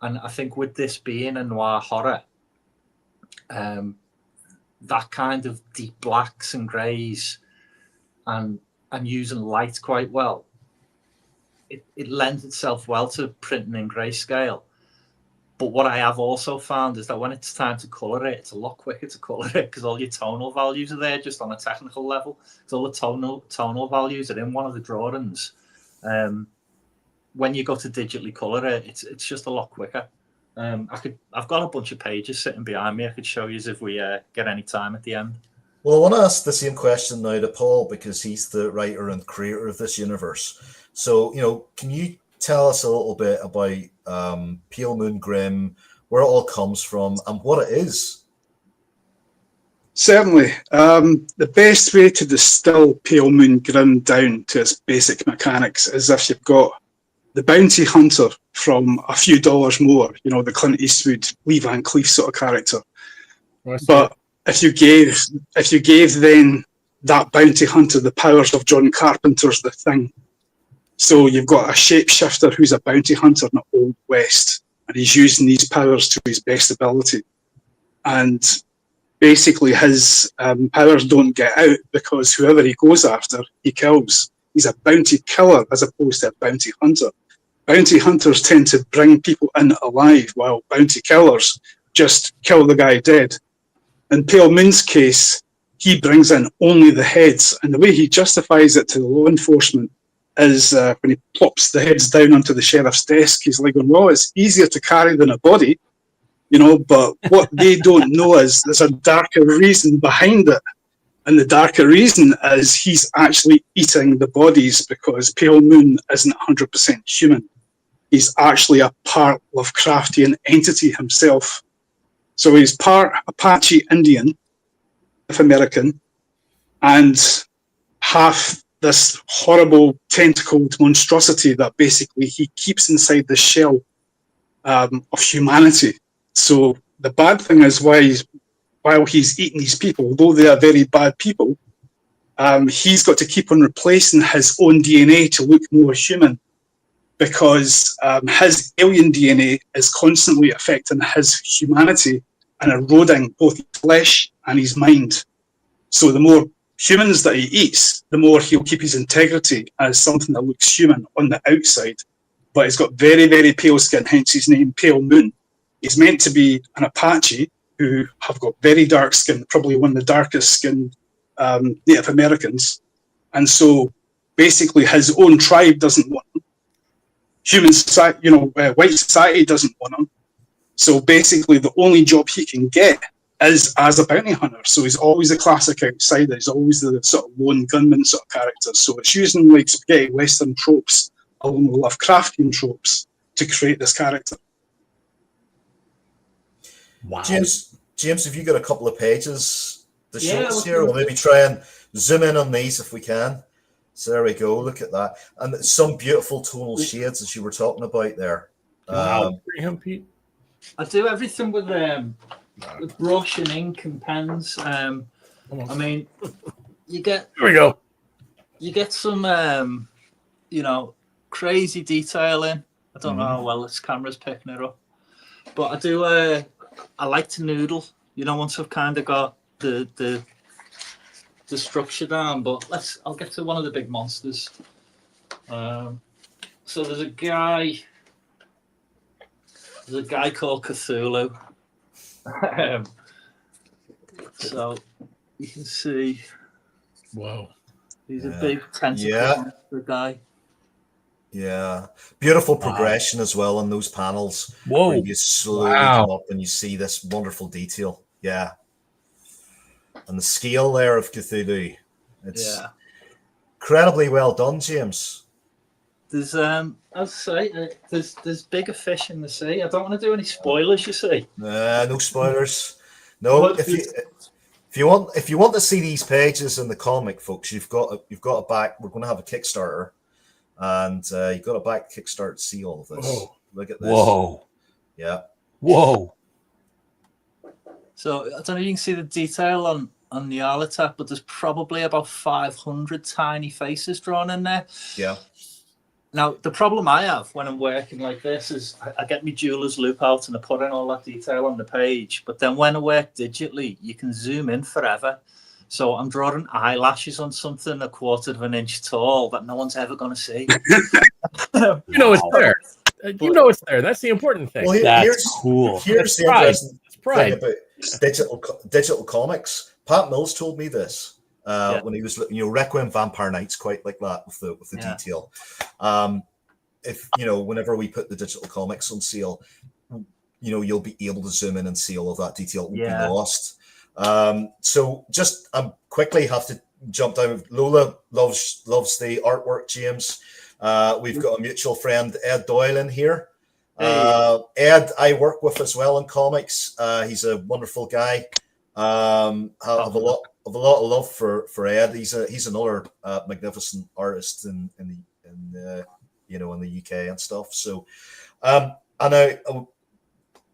And I think with this being a noir horror, that kind of deep blacks and greys and using light quite well, it lends itself well to printing in grayscale. But what I have also found is that when it's time to colour it, it's a lot quicker to colour it because all your tonal values are there just on a technical level. So all the tonal values are in one of the drawings. When you go to digitally colour it, it's just a lot quicker. I've got a bunch of pages sitting behind me. I could show you if we get any time at the end. Well, I want to ask the same question now to Paul because he's the writer and creator of this universe. So, can you tell us a little bit about Pale Moon Grimm, where it all comes from, and what it is? Certainly. The best way to distill Pale Moon Grimm down to its basic mechanics is if you've got the bounty hunter from A Few Dollars More, the Clint Eastwood, Lee Van Cleef sort of character. But if you gave then that bounty hunter the powers of John Carpenter's The Thing, so you've got a shapeshifter who's a bounty hunter in the Old West, and he's using these powers to his best ability. And basically his powers don't get out because whoever he goes after, he kills. He's a bounty killer as opposed to a bounty hunter. Bounty hunters tend to bring people in alive, while bounty killers just kill the guy dead. In Pale Moon's case, he brings in only the heads, and the way he justifies it to the law enforcement is when he plops the heads down onto the sheriff's desk, he's like, well, it's easier to carry than a body, but what they don't know is there's a darker reason behind it. And the darker reason is he's actually eating the bodies because Pale Moon isn't 100% human. He's actually a part Lovecraftian entity himself. So he's part Apache Indian, Native American, and half this horrible tentacled monstrosity that basically he keeps inside the shell of humanity. So the bad thing is while he's eating these people, though they are very bad people, he's got to keep on replacing his own DNA to look more human because his alien DNA is constantly affecting his humanity and eroding both his flesh and his mind. So the more humans that he eats, the more he'll keep his integrity as something that looks human on the outside. But he's got very, very pale skin, hence his name, Pale Moon. He's meant to be an Apache who have got very dark skin, probably one of the darkest skinned Native Americans. And so basically his own tribe doesn't want him. Human society, white society doesn't want him. So basically the only job he can get is as a bounty hunter. So he's always a classic outsider. He's always the sort of lone gunman sort of character. So it's using like spaghetti Western tropes along with Lovecraftian tropes to create this character. Wow. James, have you got a couple of pages to show us here? We'll maybe try and zoom in on these if we can. So there we go. Look at that. And some beautiful tonal shades as you were talking about there. Wow. Pete. I do everything with brush and ink and pens. I mean, you get... Here we go. You get some, crazy detail in. I don't know how well this camera's picking it up. But I do... I like to noodle, once I've kind of got the structure down. But I'll get to one of the big monsters. So there's a guy called Cthulhu. So you can see. Whoa. He's a big tentacle monster guy. Yeah, beautiful progression as well on those panels. Whoa! Where you slowly come up and you see this wonderful detail. Yeah, and the scale there of Cthulhu, it's incredibly well done, James. There's as I say, there's bigger fish in the sea. I don't want to do any spoilers. You see? No spoilers. No, if you want to see these pages in the comic, folks, you've got a back. We're going to have a Kickstarter. And you've got a back Kickstarter to see all of this. Whoa. Look at this. Whoa. Yeah. Whoa. So I don't know if you can see the detail on the Arlotech, but there's probably about 500 tiny faces drawn in there. Yeah. Now, the problem I have when I'm working like this is I get my jeweler's loop out and I put in all that detail on the page. But then when I work digitally, you can zoom in forever. So I'm drawing eyelashes on something 1/4 of an inch tall that no one's ever going to see. You know it's there. You know it's there. That's the important thing. Well, That's cool. Here's the pride. interesting Pride. thing about digital comics. Pat Mills told me this when he was, Requiem Vampire Nights, quite like that with the detail. If whenever we put the digital comics on sale, you'll be able to zoom in and see all of that detail. It won't be lost. So just quickly have to jump down. Lola loves the artwork, James. We've got a mutual friend, Ed Doyle, in here. Ed, I work with as well in comics. He's a wonderful guy. Have a lot of love for Ed. He's another magnificent artist in the UK and stuff. So,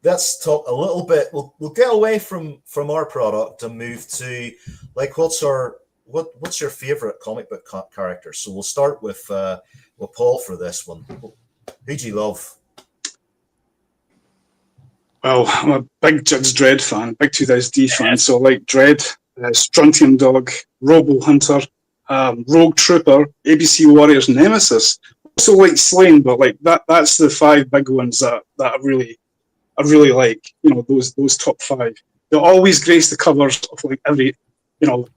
let's talk a little bit. We'll get away from our product and move to what's your favorite comic book character? So we'll start with Paul for this one. Who do you love? Well, I'm a big Judge Dredd fan, big 2000D fan, so I like Dredd, Strontium Dog, Robo Hunter, Rogue Trooper, ABC Warriors, Nemesis. Also like Slain, but that's the 5 big ones that I really like. Those top 5. They always grace the covers of every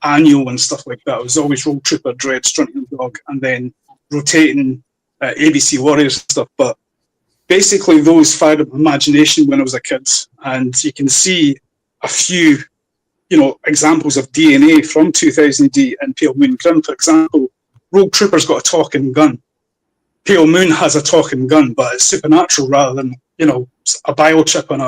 annual and stuff like that. It was always Rogue Trooper, Dredd, Strontium Dog, and then rotating ABC Warriors stuff. But basically, those fired up my imagination when I was a kid, and you can see a few, examples of DNA from 2000D and Pale Moon Grimm. For example, Rogue Trooper's got a talking gun. Pale Moon has a talking gun, but it's supernatural rather than a biochip on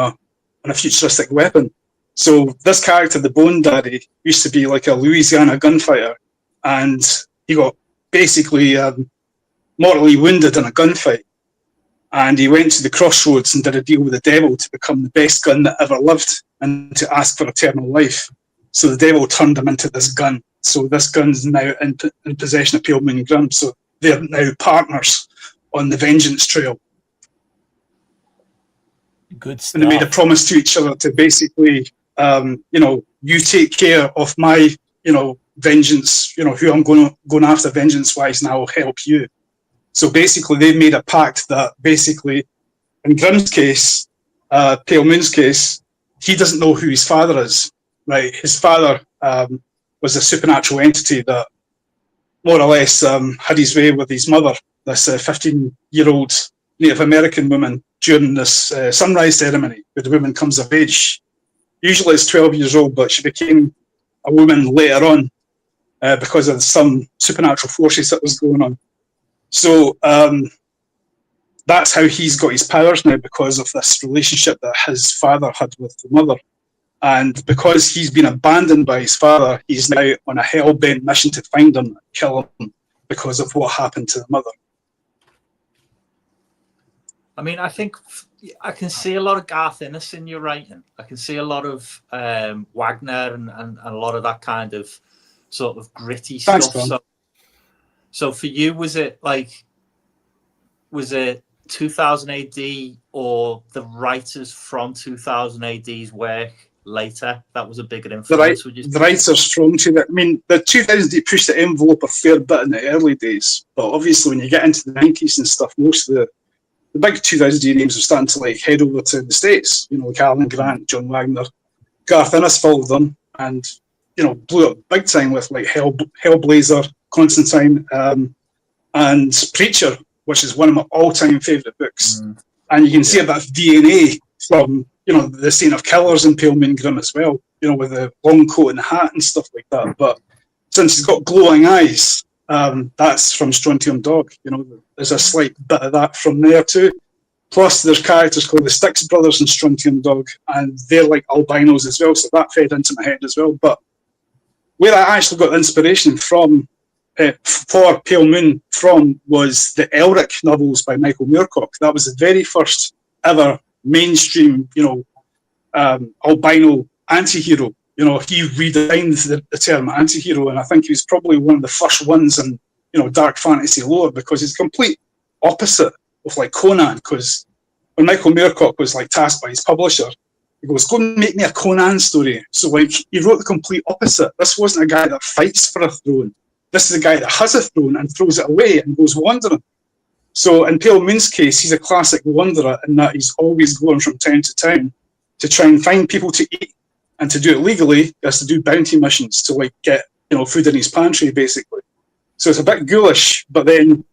a futuristic weapon. So this character, the Bone Daddy, used to be like a Louisiana gunfighter, and he got basically mortally wounded in a gunfight. And he went to the crossroads and did a deal with the devil to become the best gun that ever lived and to ask for eternal life. So the devil turned him into this gun. So this gun's now in possession of Pale Moon Grimm. So they're now partners on the vengeance trail. Good stuff. And they made a promise to each other to basically, you take care of my, vengeance, who I'm going after vengeance-wise, and I will help you. So basically, they made a pact that basically, in Grimm's case, Pale Moon's case, he doesn't know who his father is, right? His father was a supernatural entity that more or less had his way with his mother, this 15-year-old Native American woman, during this sunrise ceremony, where the woman comes of age. Usually it's 12 years old, but she became a woman later on because of some supernatural forces that was going on. So that's how he's got his powers now, because of this relationship that his father had with the mother. And because he's been abandoned by his father, he's now on a hell-bent mission to find him and kill him because of what happened to the mother. I mean, I think I can see a lot of Garth Ennis in your writing. I can see a lot of Wagner and a lot of that kind of sort of gritty Thanks, stuff. So for you, was it 2000 AD or the writers from 2000 AD's work later that was a bigger influence? The writers from that. I mean, the 2000 pushed the envelope a fair bit in the early days, but obviously when you get into the 90s and stuff, most of the big 2000 names are starting to head over to the States. Like Alan Grant, John Wagner, Garth Ennis followed them, and blew up big time with Hellblazer, Constantine, and Preacher, which is one of my all-time favourite books. And you can see that DNA from the scene of Killers in Pale Moon Grimm as well, with the long coat and the hat and stuff like that. But since he's got glowing eyes, that's from Strontium Dog. There's a slight bit of that from there too. Plus, there's characters called the Styx Brothers in Strontium Dog, and they're like albinos as well, so that fed into my head as well. But where I actually got the inspiration from for Pale Moon from was the Elric novels by Michael Moorcock. That was the very first ever mainstream, albino anti-hero, you know, he redesigned the term anti-hero, and I think he was probably one of the first ones in, you know, dark fantasy lore, because he's complete opposite of like Conan. Because when Michael Moorcock was like tasked by his publisher, he goes, "Go and make me a Conan story." So like he wrote the complete opposite. This wasn't a guy that fights for a throne. This is a guy that has a throne and throws it away and goes wandering. So in Pale Moon's case, he's a classic wanderer in that he's always going from town to town to try and find people to eat. And to do it legally, he has to do bounty missions to like get, you know, food in his pantry, basically. So it's a bit ghoulish, but then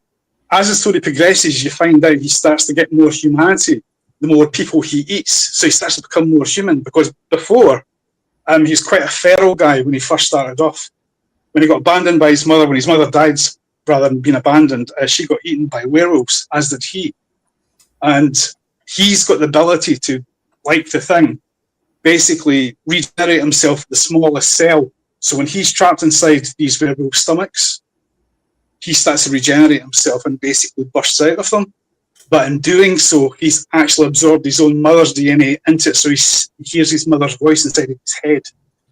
as the story progresses, you find out he starts to get more humanity the more people he eats. So he starts to become more human, because before, he's quite a feral guy when he first started off. When he got abandoned by his mother, when his mother died, rather than being abandoned, she got eaten by werewolves, as did he. And he's got the ability to, like the Thing, basically regenerate himself at the smallest cell. So when he's trapped inside these werewolf stomachs, he starts to regenerate himself and basically bursts out of them. But in doing so, he's actually absorbed his own mother's DNA into it, so he hears his mother's voice inside of his head.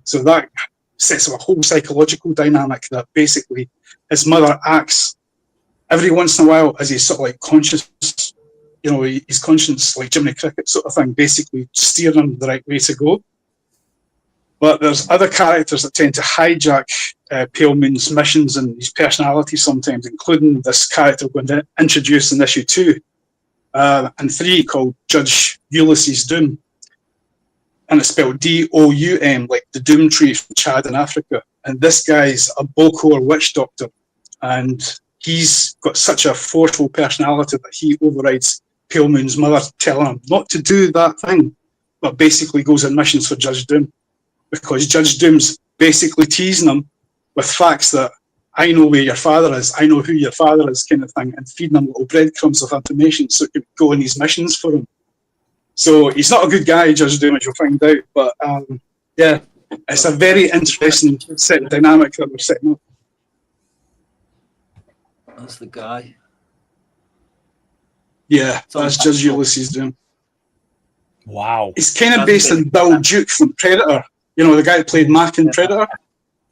So that sets up a whole psychological dynamic that basically his mother acts every once in a while as he's sort of like conscious, you know, his conscience, like Jiminy Cricket sort of thing, basically steering him the right way to go. But there's other characters that tend to hijack Pale Moon's missions and his personality sometimes, including this character we're going to introduce in issue 2 and 3 called Judge Ulysses Doom. And it's spelled D-O-U-M, like the Doom tree from Chad in Africa. And this guy's a Bokor witch doctor. And he's got such a forceful personality that he overrides Pale Moon's mother, telling him not to do that thing, but basically goes on missions for Judge Doom. Because Judge Doom's basically teasing him with facts that I know where your father is, I know who your father is, kind of thing, and feeding him little breadcrumbs of information so he can go on these missions for him. So he's not a good guy, Judge Doom, as you'll find out. But yeah, it's a very interesting set of dynamic that we're setting up. That's the guy. Yeah, that's Judge Ulysses Doom. Wow. He's kind of based on Bill Duke from Predator. You know, the guy who played Mac in Predator.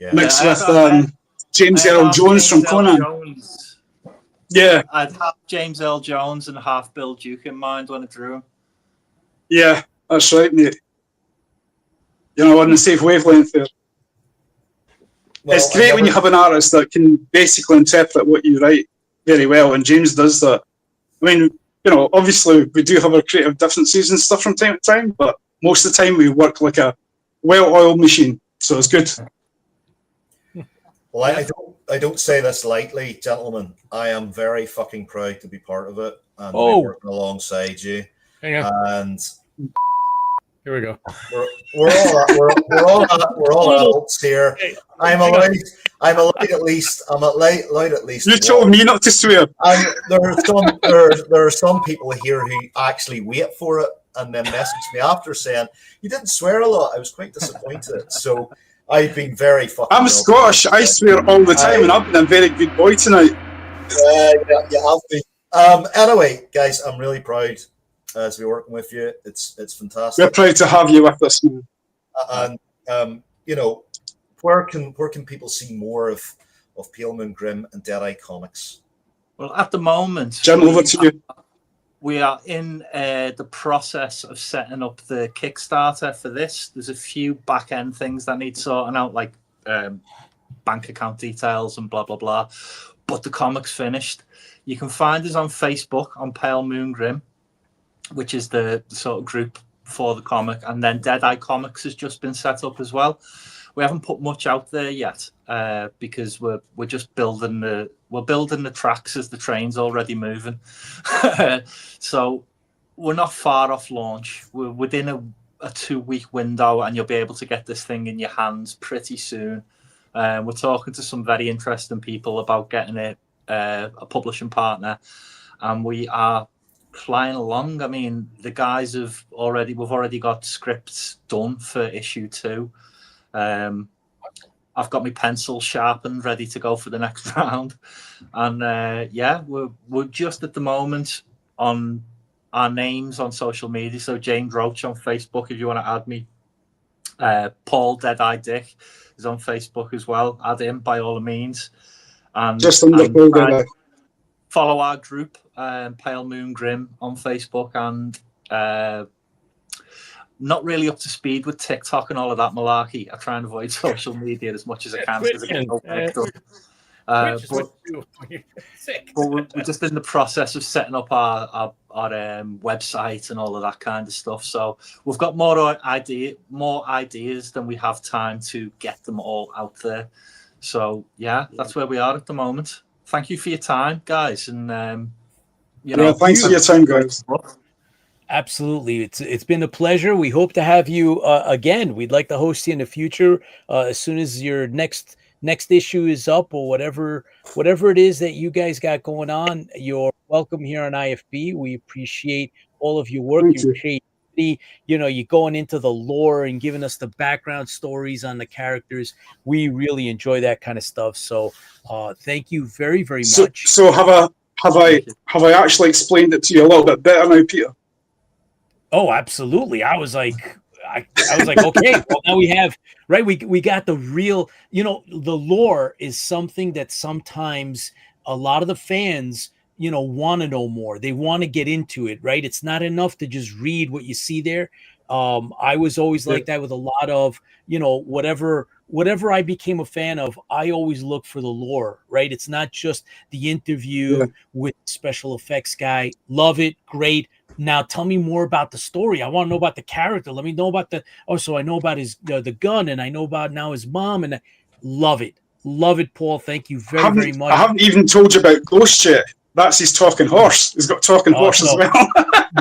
Yeah. Mixed with James Earl Jones from Conan. Jones. Yeah. I'd have James Earl Jones and half Bill Duke in mind when I drew him. Yeah, that's right, mate. You know, on the safe wavelength there. Well, it's great when you have an artist that can basically interpret what you write very well, and James does that. I mean, you know, obviously we do have our creative differences and stuff from time to time, but most of the time we work like a well-oiled machine, so it's good. Well, I don't say this lightly, gentlemen. I am very fucking proud to be part of it and to be working alongside you. Hang on. And here we go. We're all adults here. I'm allowed at least. You told me not to swear. There are some people here who actually wait for it and then message me after saying, "You didn't swear a lot. I was quite disappointed." So I've been very fucking. I'm Scottish. I swear all the time, and I've been a very good boy tonight. Yeah, you have been. Anyway, guys, I'm really proud to be working with you. It's fantastic. We're proud to have you with us, man. And you know, where can people see more of Pale Moon Grimm and Deadeye comics? Well, at the moment, Jim, over to you. We are in the process of setting up the Kickstarter for this. There's a few back-end things that need sorting out, like bank account details and blah, blah, blah. But the comic's finished. You can find us on Facebook on Pale Moon Grimm, which is the sort of group for the comic. And then Deadeye Comics has just been set up as well. We haven't put much out there yet because we're just building the tracks as the train's already moving. So we're not far off launch. We're within a 2-week window, and you'll be able to get this thing in your hands pretty soon. We're talking to some very interesting people about getting it a publishing partner, and we are flying along. I mean, the guys we've already got scripts done for issue 2. I've got my pencil sharpened, ready to go for the next round, and yeah, we're just at the moment on our names on social media. So James Roach on Facebook, if you want to add me, Paul Deadeye Dick is on Facebook as well. Add him by all means. And Just under Paul Deadeye. Follow our group, Pale Moon Grimm, on Facebook, and not really up to speed with TikTok and all of that malarkey. I try and avoid social media as much as I can. But we're just in the process of setting up our website and all of that kind of stuff. So we've got more ideas than we have time to get them all out there. So yeah, that's where we are at the moment. Thank you for your time, guys, and thanks for your time, guys. Absolutely, it's been a pleasure. We hope to have you again. We'd like to host you in the future as soon as your next issue is up, or whatever it is that you guys got going on. You're welcome here on IFB. We appreciate all of your work, your creativity. You're going into the lore and giving us the background stories on the characters. We really enjoy that kind of stuff. So thank you very, very much. So have I actually explained it to you a little bit better now, Peter? Oh, absolutely. I was like, okay, well, now we have, right? We got the real, the lore is something that sometimes a lot of the fans, want to know more. They want to get into it, right? It's not enough to just read what you see there. I was always like that with a lot of, whatever I became a fan of, I always look for the lore, right? It's not just the interview with special effects guy. Love it. Great. Now tell me more about the story. I want to know about the character. Let me know about so I know about his the gun, and I know about now his mom, and love it, Paul. Thank you very much. I haven't even told you about Ghost yet. That's his talking horse. He's got talking horse as well.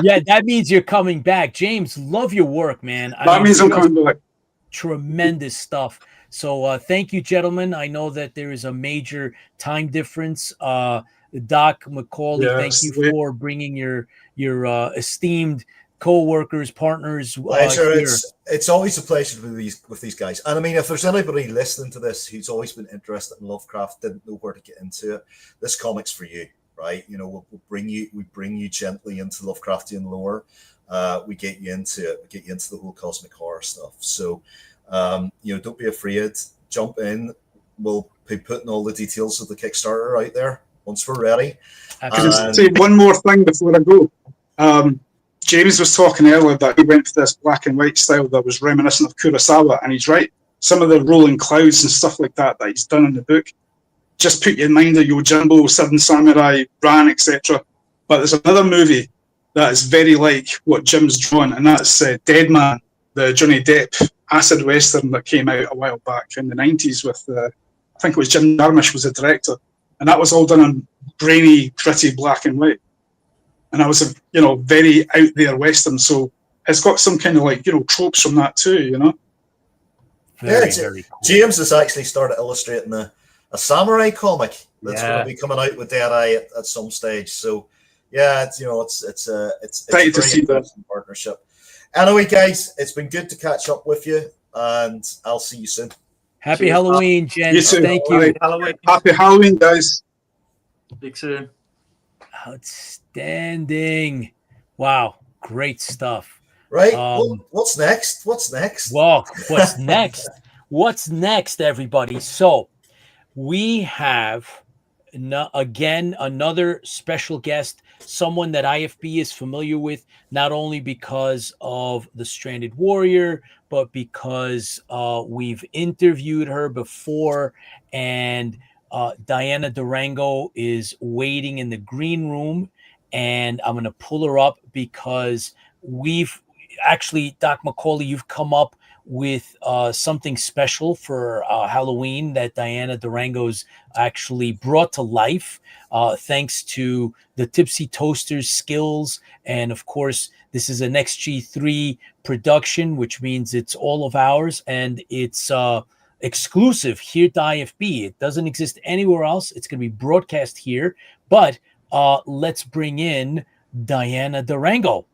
Yeah, that means you're coming back, James. Love your work, man. That means I'm coming back. Tremendous stuff. So thank you, gentlemen. I know that there is a major time difference. Doc McAuley, thank you for bringing your esteemed co-workers, partners. Pleasure. It's always a pleasure with these guys. And I mean, if there's anybody listening to this who's always been interested in Lovecraft, didn't know where to get into it, this comic's for you, right? We'll bring you gently into Lovecraftian lore. We get you into it. We get you into the whole cosmic horror stuff. So, don't be afraid. Jump in. We'll be putting all the details of the Kickstarter out there once we're ready. Just say one more thing before I go. James was talking earlier that he went for this black and white style that was reminiscent of Kurosawa, and he's right. Some of the rolling clouds and stuff like that he's done in the book just put you in mind of Yojimbo, Seven Samurai, Ran, etc. But there's another movie that is very like what Jim's drawn, and that's Dead Man, the Johnny Depp acid western that came out a while back in the 90s with, I think it was Jim Jarmusch was the director. And that was all done in grainy, gritty black and white. And that was a, very out there western. So it's got some kind of tropes from that too, Very cool. James has actually started illustrating a samurai comic that's going to be coming out with Deadeye at some stage. So yeah, it's a very interesting partnership. Anyway, guys, it's been good to catch up with you, and I'll see you soon. Happy Halloween, gents. Thank you. Happy Halloween, guys. Big soon. Outstanding. Wow. Great stuff. Right. What's next? Well, what's next? What's next, everybody? So we have, again, another special guest, someone that IFB is familiar with, not only because of The Stranded Warrior, but because we've interviewed her before, and DIANA DURANGO is waiting in the green room, and I'm going to pull her up because we've actually, Doc McAuley, you've come up with something special for Halloween that DIANA DURANGO's actually brought to life thanks to the Tipsy Toasters skills. And of course, this is an XG3 production, which means it's all of ours, and it's exclusive here to IFB. It doesn't exist anywhere else. It's going to be broadcast here, but let's bring in DIANA DURANGO.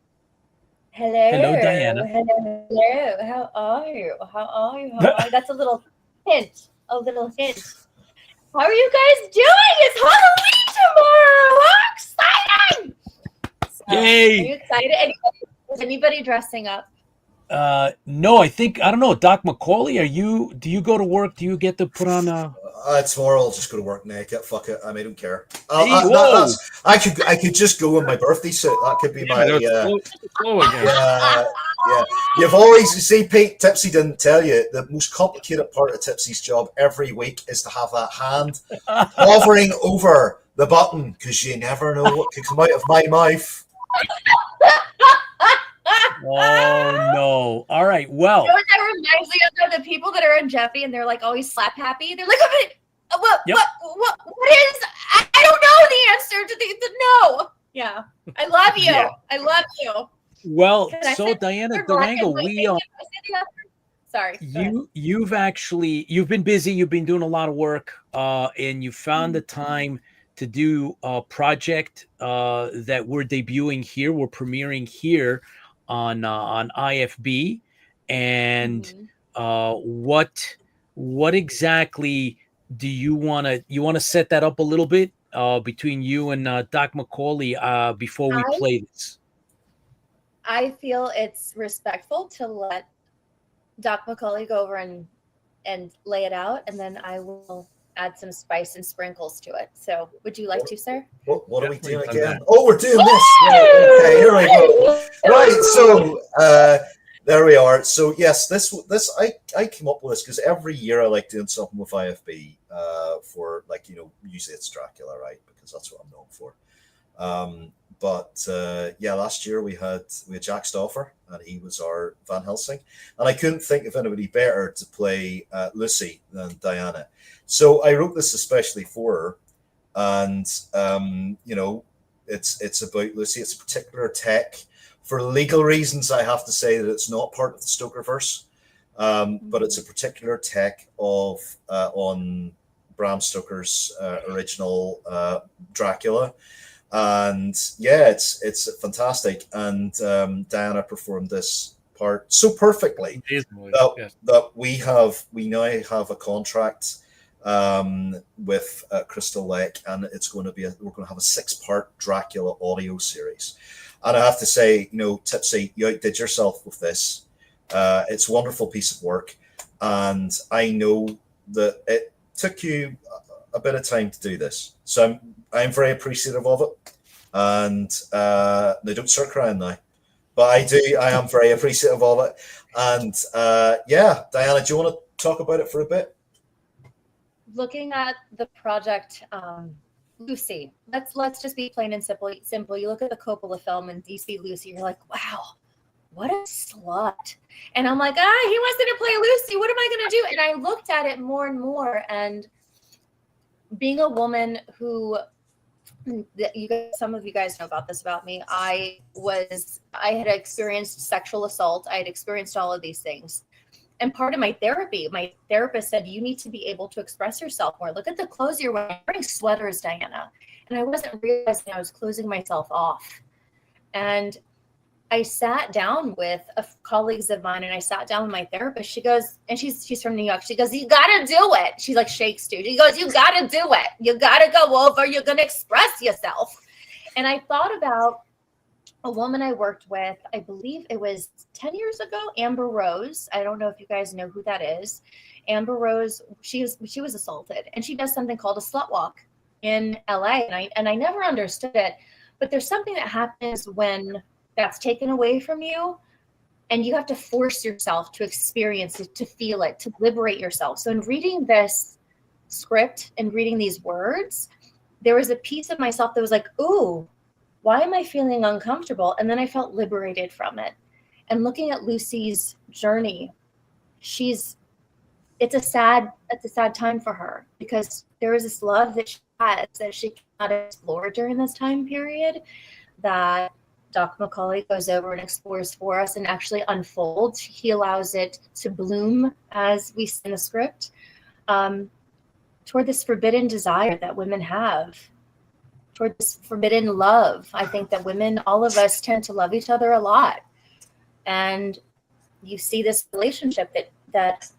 Hello, DIANA. Hello. How are you? That's a little hint. How are you guys doing? It's Halloween tomorrow. How exciting! So, Yay! Are you excited? Is anybody dressing up? No, I don't know. Doc McAuley, do you go to work? Do you get to put on a? It's more. I'll just go to work naked. Fuck it. I mean, I don't care. Whoa. I could just go in my birthday suit. That could be my. Slow again. Yeah. You've always, you see, Pete, Tipsy didn't tell you the most complicated part of Tipsy's job every week is to have that hand hovering over the button, because you never know what could come out of my mouth. Oh no! All right. Well, You know what that reminds me of? The people that are in Jeffy and they're like always slap happy. They're like, what is? I don't know the answer to the no. Yeah, I love you. Yeah. I love you. well. Can I So say DIANA your black and Durango, white we thing? Can I say the answer? Sorry. go ahead. you've been busy. You've been doing a lot of work, and you found the time to do a project that we're debuting here. We're premiering here on IFB, and what exactly do you want to set that up a little bit between you and Doc McAuley before we play this? I feel it's respectful to let Doc McAuley go over and lay it out, and then I will add some spice and sprinkles to it. So would you like to, sir? What are we Definitely doing done again? that. Oh, we're doing this. Right, okay, here we go. Right, so there we are. So yes, this I came up with this because every year I like doing something with IFB for, like, usually it's Dracula, right? Because that's what I'm known for. But last year we had Jack Stauffer, and he was our Van Helsing, and I couldn't think of anybody better to play Lucy than Diana. So I wrote this especially for her, and it's about Lucy. It's a particular tech. For legal reasons, I have to say that it's not part of the Stokerverse, but it's a particular tech of on Bram Stoker's original Dracula. And yeah, it's fantastic. And Diana performed this part so perfectly that we now have a contract with Crystal Lake, and we're going to have a 6-part Dracula audio series. And I have to say, Tipsy, you outdid yourself with this. It's a wonderful piece of work, and I know that it took you a bit of time to do this, so I'm very appreciative of it. And they don't start crying now, but I am very appreciative of it. And Diana, do you want to talk about it for a bit? Looking at the project, Lucy, let's just be plain and simple. You look at the Coppola film and you see Lucy, you're like, wow, what a slut. And I'm like, he wants me to play Lucy. What am I going to do? And I looked at it more and more, and being a woman who, some of you guys know about this about me. I had experienced sexual assault. I had experienced all of these things. And part of my therapist said, you need to be able to express yourself more. Look at the clothes you're wearing. You're wearing sweaters, Diana. And I wasn't realizing I was closing myself off. And I sat down with colleagues of mine, and I sat down with my therapist. She goes, and she's from New York. She goes, you got to do it. She like shakes too. She goes, you got to do it. You got to go over. You're going to express yourself. And I thought about a woman I worked with, I believe it was 10 years ago, Amber Rose. I don't know if you guys know who that is. Amber Rose, she was assaulted, and she does something called a slut walk in LA. And I never understood it, but there's something that happens when that's taken away from you, and you have to force yourself to experience it, to feel it, to liberate yourself. So in reading this script and reading these words, there was a piece of myself that was like, ooh, why am I feeling uncomfortable? And then I felt liberated from it. And looking at Lucy's journey, it's a sad time for her, because there is this love that she has that she cannot explore during this time period, that Doc McAuley goes over and explores for us and actually unfolds. He allows it to bloom, as we see in the script, toward this forbidden desire that women have, toward this forbidden love. I think that women, all of us, tend to love each other a lot. And you see this relationship that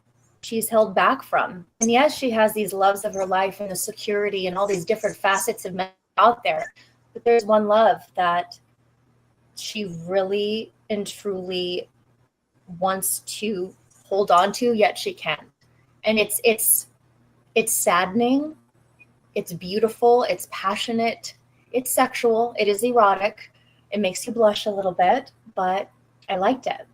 she's held back from. And yes, she has these loves of her life and the security and all these different facets of men out there. But there's one love that she really and truly wants to hold on to, yet she can't. And it's saddening. It's beautiful. It's passionate. It's sexual. It is erotic. It makes you blush a little bit, but I liked it.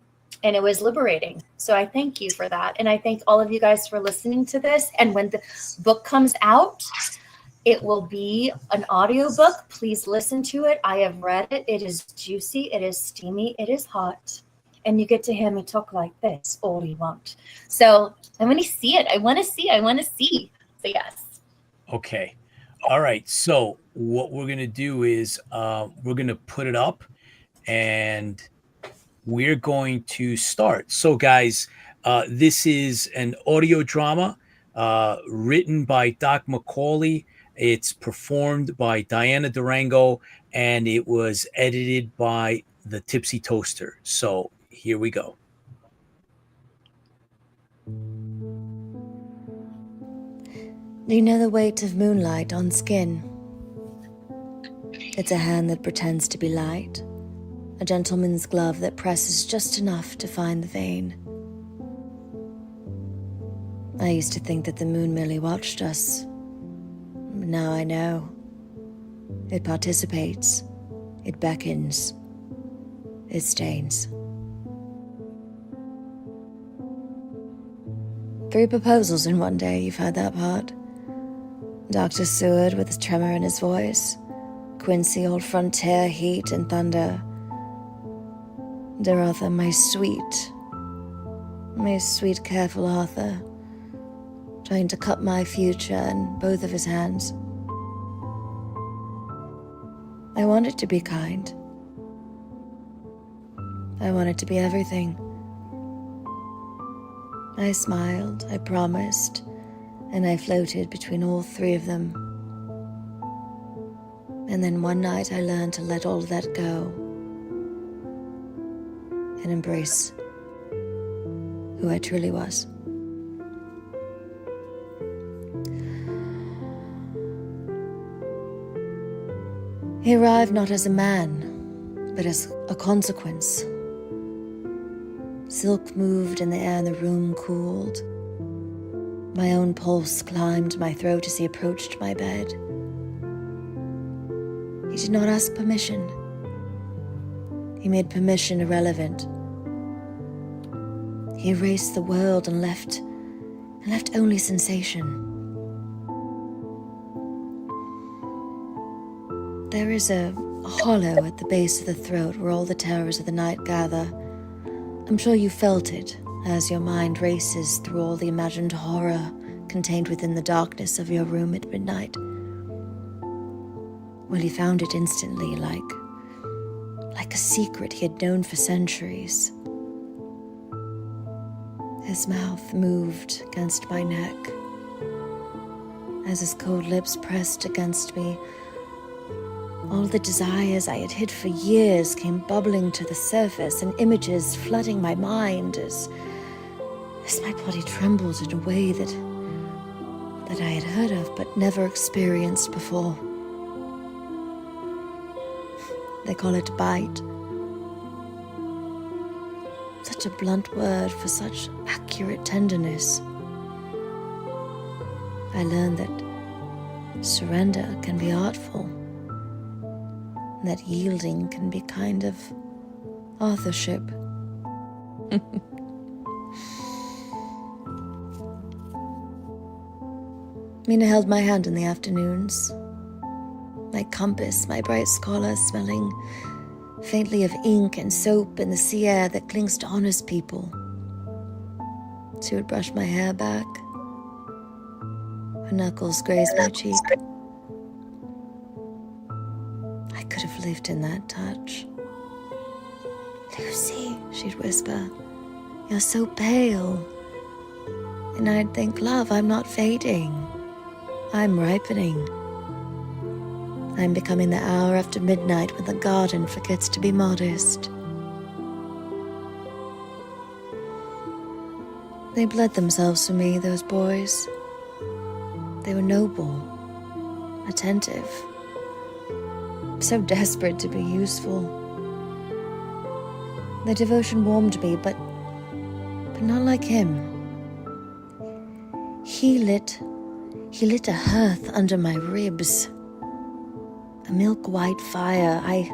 And it was liberating. So I thank you for that. And I thank all of you guys for listening to this. And when the book comes out, it will be an audiobook. Please listen to it. I have read it. It is juicy. It is steamy. It is hot. And you get to hear me talk like this all you want. So I want to see it. I want to see. So yes. Okay. All right. So what we're going to do is we're going to put it up and we're going to start. So guys, this is an audio drama written by Doc McAuley. It's performed by DIANA DURANGO, and it was edited by the Tipsy Toaster. So here we go. Do you know the weight of moonlight on skin? It's a hand that pretends to be light, a gentleman's glove that presses just enough to find the vein. I used to think that the moon merely watched us. Now I know. It participates, it beckons, it stains. 3 proposals in one day, you've heard that part. Dr. Seward with a tremor in his voice, Quincy old frontier heat and thunder. Dear Arthur, my sweet careful Arthur, trying to cut my future in both of his hands. I wanted to be kind. I wanted to be everything. I smiled, I promised, and I floated between all 3 of them. And then one night I learned to let all of that go and embrace who I truly was. He arrived not as a man, but as a consequence. Silk moved in the air and the room cooled. My own pulse climbed my throat as he approached my bed. He did not ask permission. He made permission irrelevant. He erased the world and left only sensation. There is a hollow at the base of the throat where all the terrors of the night gather. I'm sure you felt it as your mind races through all the imagined horror contained within the darkness of your room at midnight. Well, he found it instantly, like a secret he had known for centuries. His mouth moved against my neck. As his cold lips pressed against me, all the desires I had hid for years came bubbling to the surface, and images flooding my mind as my body trembled in a way that I had heard of but never experienced before. They call it bite. Such a blunt word for such accurate tenderness. I learned that surrender can be artful, that yielding can be kind of authorship. Mina held my hand in the afternoons, my compass, my bright scholar, smelling faintly of ink and soap and the sea air that clings to honest people. She would brush my hair back. Her knuckles grazed my cheek. I could have lived in that touch. Lucy, she'd whisper, you're so pale. And I'd think, love, I'm not fading. I'm ripening. I'm becoming the hour after midnight when the garden forgets to be modest. They bled themselves for me, those boys. They were noble, attentive, so desperate to be useful. Their devotion warmed me, but but not like him. He lit a hearth under my ribs. A milk-white fire. I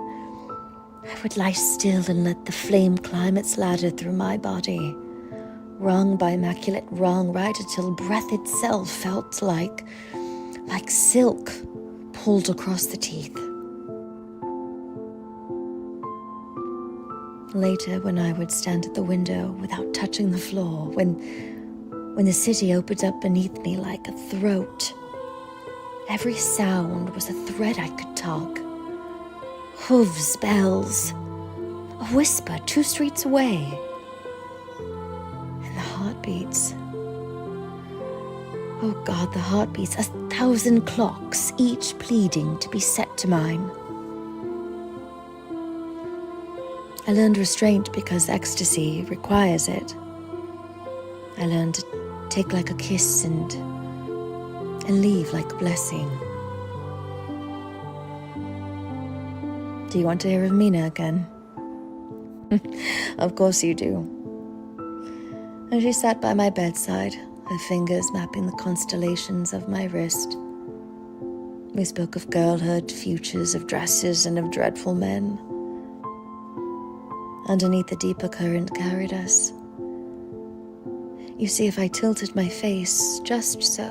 would lie still and let the flame climb its ladder through my body. Wrung by immaculate wrong, right until breath itself felt like silk pulled across the teeth. Later, when I would stand at the window without touching the floor, when the city opened up beneath me like a throat, every sound was a thread I could tug. Hooves, bells, a whisper 2 streets away, and the heartbeats. Oh God, the heartbeats, 1,000 clocks, each pleading to be set to mine. I learned restraint because ecstasy requires it. I learned to take like a kiss and leave like a blessing. Do you want to hear of Mina again? Of course you do. And she sat by my bedside, her fingers mapping the constellations of my wrist. We spoke of girlhood, futures, of dresses, and of dreadful men. Underneath the deeper current carried us. You see, if I tilted my face just so,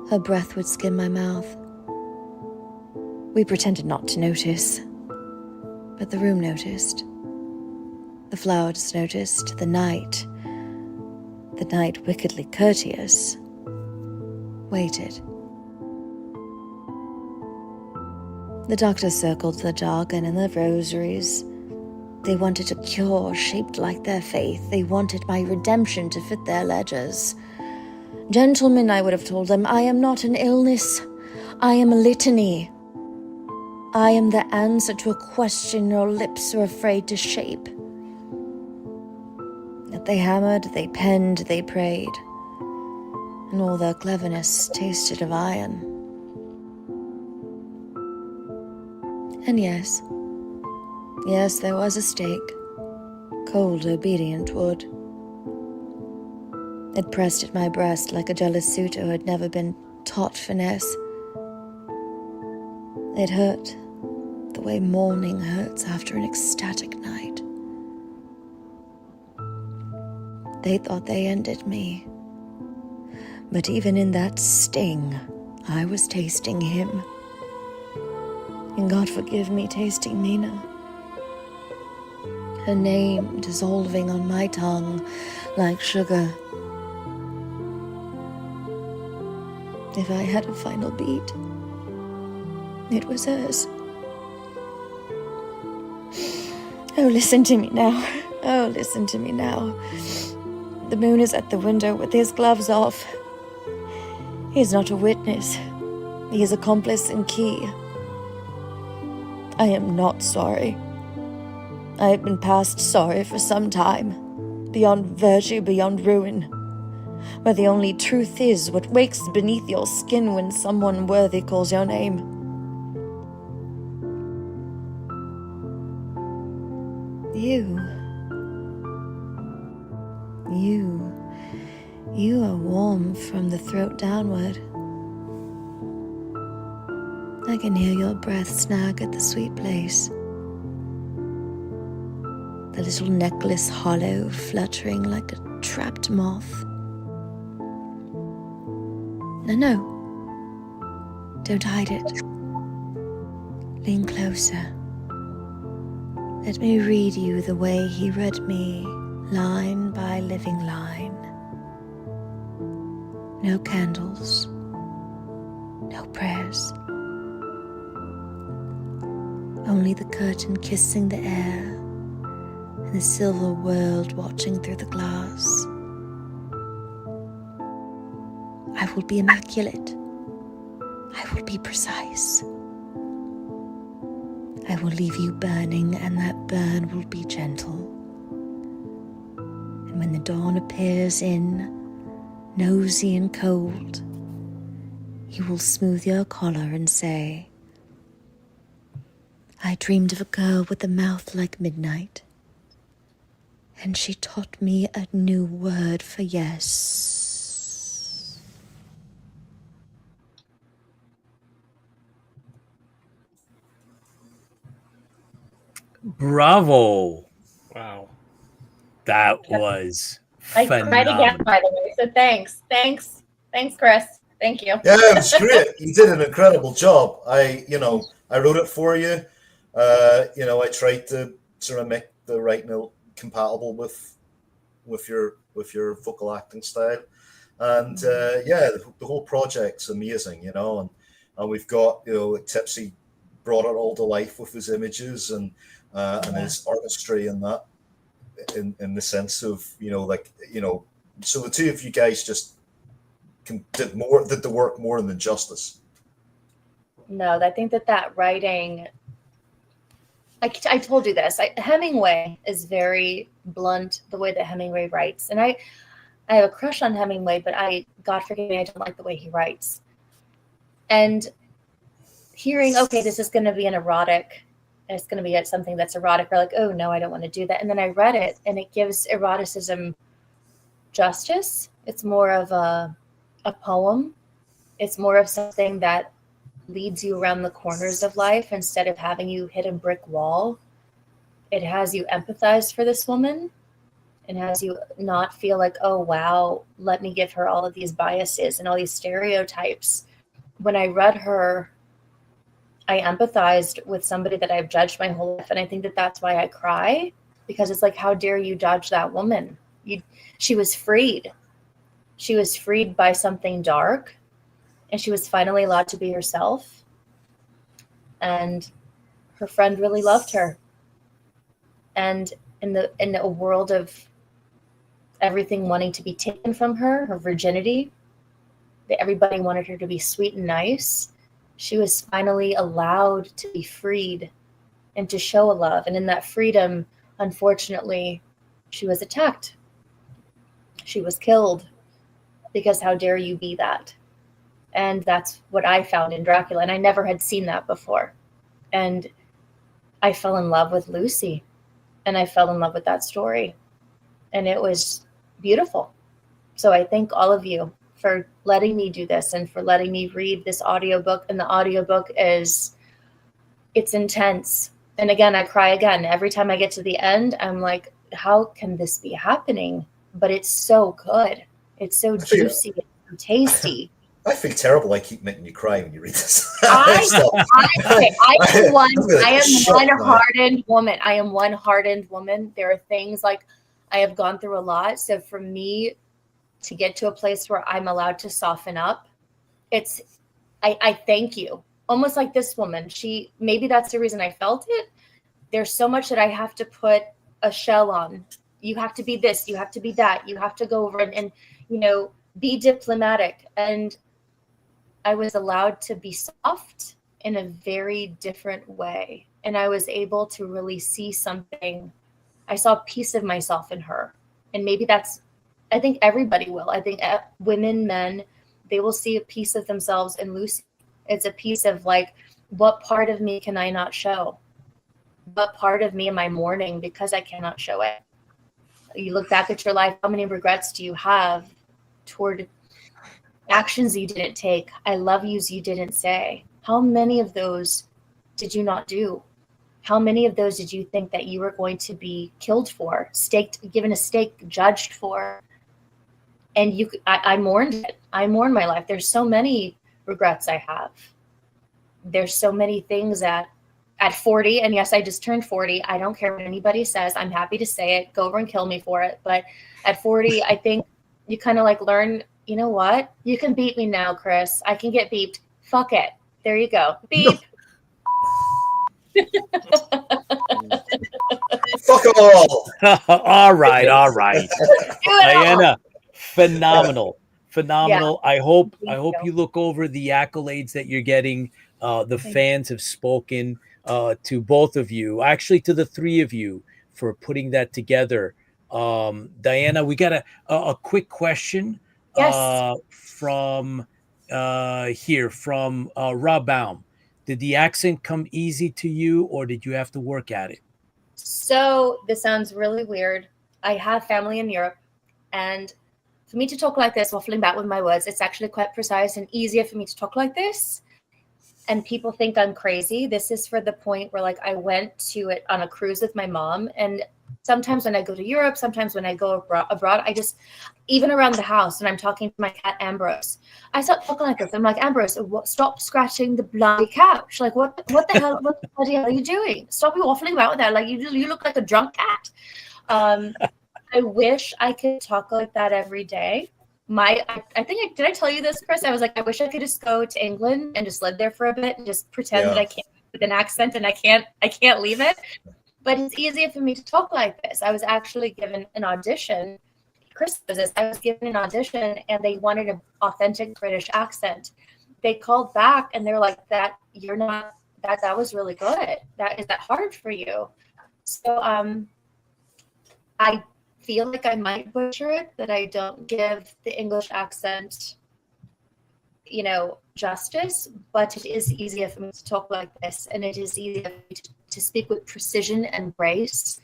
her breath would skim my mouth. We pretended not to notice, but the room noticed. The flowers noticed, the night wickedly courteous, waited. The doctors circled the jargon and the rosaries. They wanted a cure shaped like their faith. They wanted my redemption to fit their ledgers. Gentlemen, I would have told them, I am not an illness. I am a litany. I am the answer to a question your lips are afraid to shape. Yet they hammered, they penned, they prayed, and all their cleverness tasted of iron. And yes, there was a stake, cold, obedient wood. It pressed at my breast like a jealous suitor who had never been taught finesse. It hurt, the way morning hurts after an ecstatic night. They thought they ended me. But even in that sting, I was tasting him. And God forgive me tasting Mina. Her name dissolving on my tongue like sugar. If I had a final beat, it was hers. Oh, listen to me now. Oh, listen to me now. The moon is at the window with his gloves off. He is not a witness. He is accomplice and key. I am not sorry. I have been past sorry for some time, beyond virtue, beyond ruin. Where the only truth is what wakes beneath your skin when someone worthy calls your name. You are warm from the throat downward. I can hear your breath snag at the sweet place. The little necklace hollow, fluttering like a trapped moth. No, don't hide it. Lean closer. Let me read you the way he read me, line by living line. No candles, no prayers. Only the curtain kissing the air, and the silver world watching through the glass. I will be immaculate. I will be precise. I will leave you burning, and that burn will be gentle. And when the dawn appears in, nosy and cold, you will smooth your collar and say, I dreamed of a girl with a mouth like midnight, and she taught me a new word for yes. Bravo. Wow. That was I cried again, phenomenal. by the way. So thanks, Chris. Thank you. Yeah, it was great. You did an incredible job. I wrote it for you. I tried to sort of make the writing compatible with your vocal acting style, and the whole project's amazing. And we've got Tipsy brought it all to life with his images and his artistry and that, in the sense of so the two of you guys just did the work more than justice. No, I think that writing, I told you this, Hemingway is very blunt, the way that Hemingway writes. And I have a crush on Hemingway, but God forgive me, I don't like the way he writes. And hearing, okay, this is going to be an erotic, and it's going to be something that's erotic, or like, oh no, I don't want to do that. And then I read it, and it gives eroticism justice. It's more of a poem. It's more of something that leads you around the corners of life instead of having you hit a brick wall. It has you empathize for this woman and has you not feel like, oh wow, let me give her all of these biases and all these stereotypes. When I read her, I empathized with somebody that I've judged my whole life, and I think that's why I cry, because it's like, how dare you judge that woman? She was freed. She was freed by something dark, and she was finally allowed to be herself. And her friend really loved her. And in a world of everything wanting to be taken from her, her virginity, that everybody wanted her to be sweet and nice, she was finally allowed to be freed and to show a love. And in that freedom, unfortunately, she was attacked. She was killed, because how dare you be that? And that's what I found in Dracula. And I never had seen that before. And I fell in love with Lucy, and I fell in love with that story. And it was beautiful. So I thank all of you for letting me do this and for letting me read this audiobook. And the audiobook it's intense. And again, I cry again. Every time I get to the end, I'm like, how can this be happening? But it's so good. It's so juicy and tasty. I feel terrible. I keep making you cry when you read this. I am one hardened woman. I am one hardened woman. There are things like I have gone through a lot. So for me to get to a place where I'm allowed to soften up, I thank you. Almost like this woman. Maybe that's the reason I felt it. There's so much that I have to put a shell on. You have to be this, you have to be that, you have to go over and be diplomatic. And I was allowed to be soft in a very different way. And I was able to really see something. I saw a piece of myself in her. And maybe I think everybody will. I think women, men, they will see a piece of themselves in Lucy. It's a piece of like, what part of me can I not show? What part of me am I mourning because I cannot show it? You look back at your life, how many regrets do you have toward actions you didn't take? I love yous you didn't say. How many of those did you not do? How many of those did you think that you were going to be killed for, given a stake, judged for? And I mourned it. I mourned my life. There's so many regrets I have. There's so many things that at 40, and yes, I just turned 40. I don't care what anybody says. I'm happy to say it. Go over and kill me for it. But at 40, I think you kind of like learn, you know what? You can beat me now, Chris. I can get beeped. Fuck it. There you go. Beep. Fuck all. All right. DIANA, phenomenal. Yeah. I hope you look over the accolades that you're getting. The fans have spoken to both of you, actually to the three of you, for putting that together. DIANA, we got a quick question from Rob Baum. Did the accent come easy to you, or did you have to work at it? So this sounds really weird. I have family in Europe, and for me to talk like this, waffling back with my words, it's actually quite precise and easier for me to talk like this. And people think I'm crazy. This is for the point where, like, I went to it on a cruise with my mom, and sometimes when I go to Europe, sometimes when I go abroad, I just, even around the house, and I'm talking to my cat Ambrose, I start talking like this. I'm like, Ambrose, stop scratching the bloody couch. Like, what the hell? What the bloody hell are you doing? Stop waffling about with that. Like, you look like a drunk cat. I wish I could talk like that every day. I think did I tell you this, Chris? I was like, I wish I could just go to England and just live there for a bit and just pretend that I can't with an accent and I can't leave it. But it's easier for me to talk like this. I was actually given an audition. Chris knows this. I was given an audition and they wanted an authentic British accent. They called back and they're like, that was really good. Is that hard for you? So I feel like I might butcher it, that I don't give the English accent, justice, but it is easier for me to talk like this, and it is easier for me to speak with precision and grace.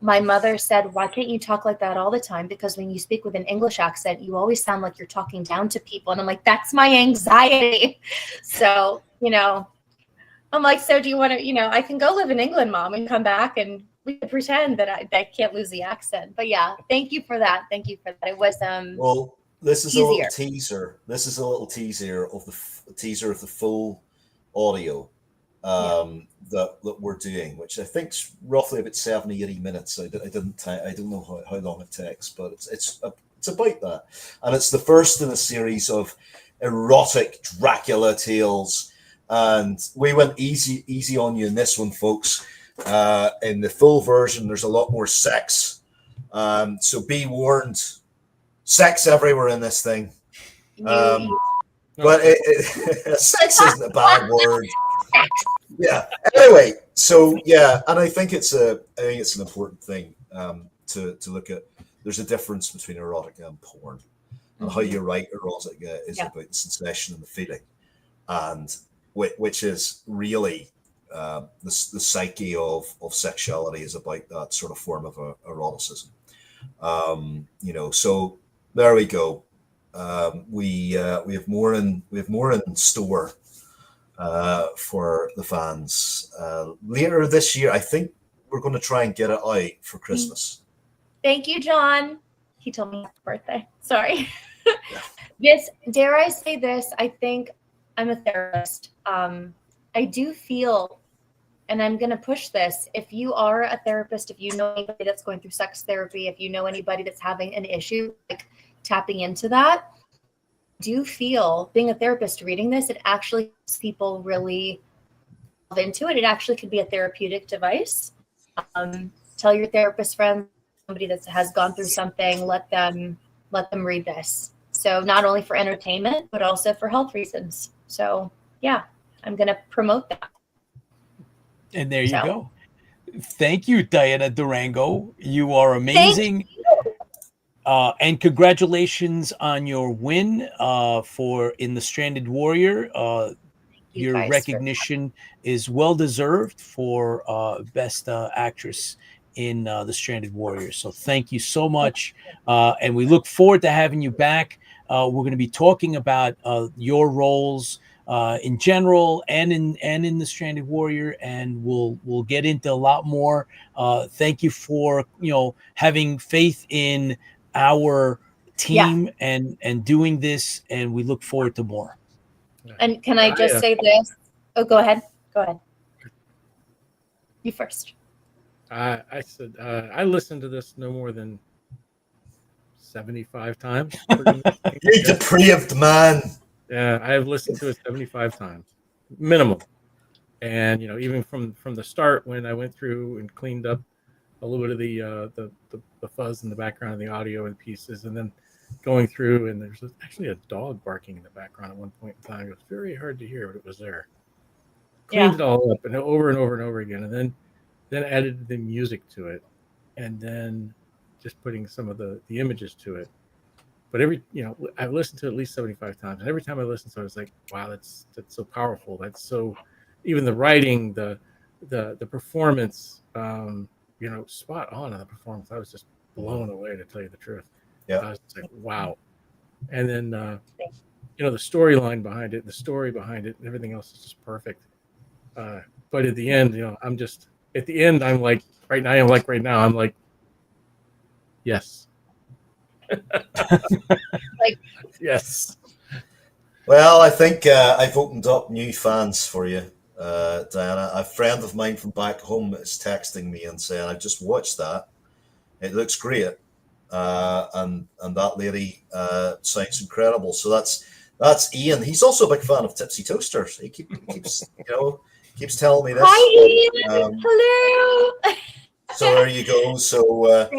My mother said, why can't you talk like that all the time? Because when you speak with an English accent, you always sound like you're talking down to people. And I'm like, that's my anxiety. So, I'm like, so do you want to, I can go live in England, Mom, and come back and we could pretend that I can't lose the accent. But yeah, thank you for that. It was well, this is easier. a little teaser. This is a little teaser of the full audio that we're doing, which I think's roughly about 70-80 minutes. I don't know how long it takes, but it's about that, and it's the first in a series of erotic Dracula tales. And we went easy on you in this one, folks. In the full version, there's a lot more sex. So be warned, sex everywhere in this thing. But sex isn't a bad word. Yeah. Anyway, so yeah, and I think it's an important thing to look at. There's a difference between erotica and porn, and how you write erotica is about the sensation and the feeling, and which is really the psyche of sexuality is about that sort of form of eroticism. So there we go. We have more in store for the fans later this year. I think we're going to try and get it out for Christmas. Thank you, John. He told me happy birthday. Sorry. Dare I say this? I think I'm a therapist. I do feel, and I'm going to push this, if you are a therapist, if you know anybody that's going through sex therapy, if you know anybody that's having an issue, like tapping into that, do feel, being a therapist reading this, it actually helps people really delve into it. It actually could be a therapeutic device. Tell your therapist friend, somebody that has gone through something, let them read this. So not only for entertainment, but also for health reasons. So yeah, I'm going to promote that. And there you go. Thank you, DIANA DURANGO. You are amazing. And congratulations on your win for In the Stranded Warrior. Your recognition is well deserved for Best Actress in The Stranded Warrior. So thank you so much. And we look forward to having you back. We're going to be talking about your roles in general and in The Stranded Warrior, and we'll get into a lot more. Thank you for having faith in our team and doing this, and we look forward to more. And can I just say this? Oh, go ahead. You first. I said I listened to this no more than 75 times. You depraved man. Yeah, I have listened to it 75 times, minimum. And even from the start, when I went through and cleaned up a little bit of the fuzz in the background of the audio and pieces, and then going through, and there's actually a dog barking in the background at one point in time. It was very hard to hear, but it was there. Cleaned it all up and over and over and over again, and then added the music to it, and then just putting some of the images to it. But I've listened to it at least 75 times, and every time I listen to it, it's like, wow, that's so powerful. That's so, even the writing, the performance, spot on in the performance. I was just blown away, to tell you the truth. Yeah. I was like, wow. And then, the storyline behind it, the story behind it, and everything else is just perfect. But at the end, I'm like, right now, I'm like, yes. Like, yes. Well, I think I've opened up new fans for you, Diana. A friend of mine from back home is texting me and saying, "I've just watched that. It looks great, and that lady sounds incredible." So that's Ian. He's also a big fan of Tipsy Toasters. He keeps telling me this. hi, Ian. Hello. So there you go. So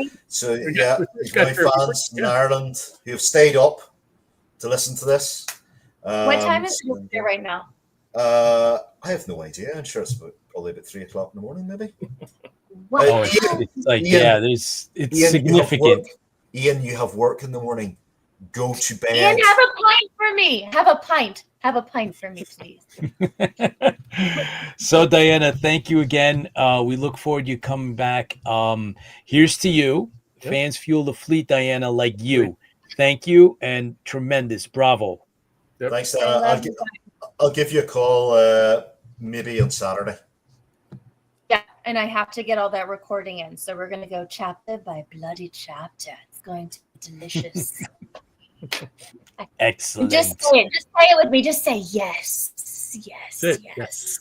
yeah, you've got fans in Ireland who have stayed up to listen to this. What time is it there right now? I have no idea. I'm sure it's probably about 3 o'clock in the morning, maybe. What? It's like, Ian, it's Ian, significant. Ian, you have work in the morning. Go to bed. Ian, have a pint for me. Have a pint. Have a pint for me, please. So, Diana, thank you again. We look forward to you coming back. Here's to you. Yep. Fans fuel the fleet, Diana, like you. Thank you, and tremendous. Bravo. Yep. Thanks, Diana. I'll give you a call maybe on Saturday. Yeah, and I have to get all that recording in. So we're going to go chapter by bloody chapter. It's going to be delicious. Excellent. Just say it. Just say it with me. Just say yes. Yes. Yes.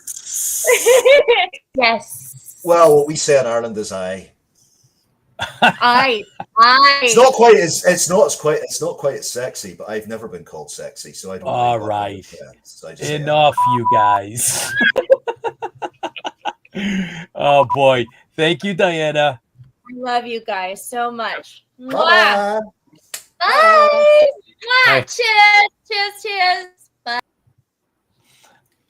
Yes. Well, what we say in Ireland is "I." I. It's not quite as sexy, but I've never been called sexy, so I don't. All right. So I just say Enough, you guys. Oh boy. Thank you, Diana. I love you guys so much. Bye. Mwah. Bye. Mwah. Bye. Cheers. Cheers. Cheers. Bye.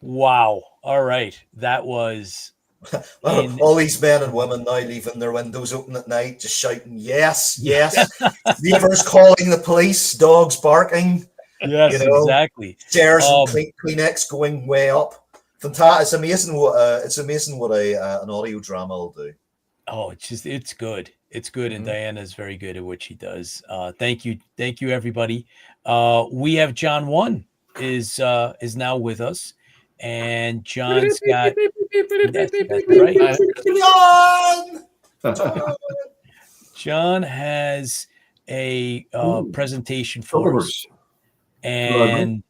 Wow. All right. That was all these men and women now leaving their windows open at night, just shouting, "Yes, yes!" Neighbors calling the police, dogs barking. yes, exactly. Chairs and Kleenex going way up. Fantastic! It's amazing what an audio drama will do. Oh, it's good. It's good, and Diana's very good at what she does. Thank you, everybody. We have John One is now with us, and John's got that's right. John has a presentation for us, and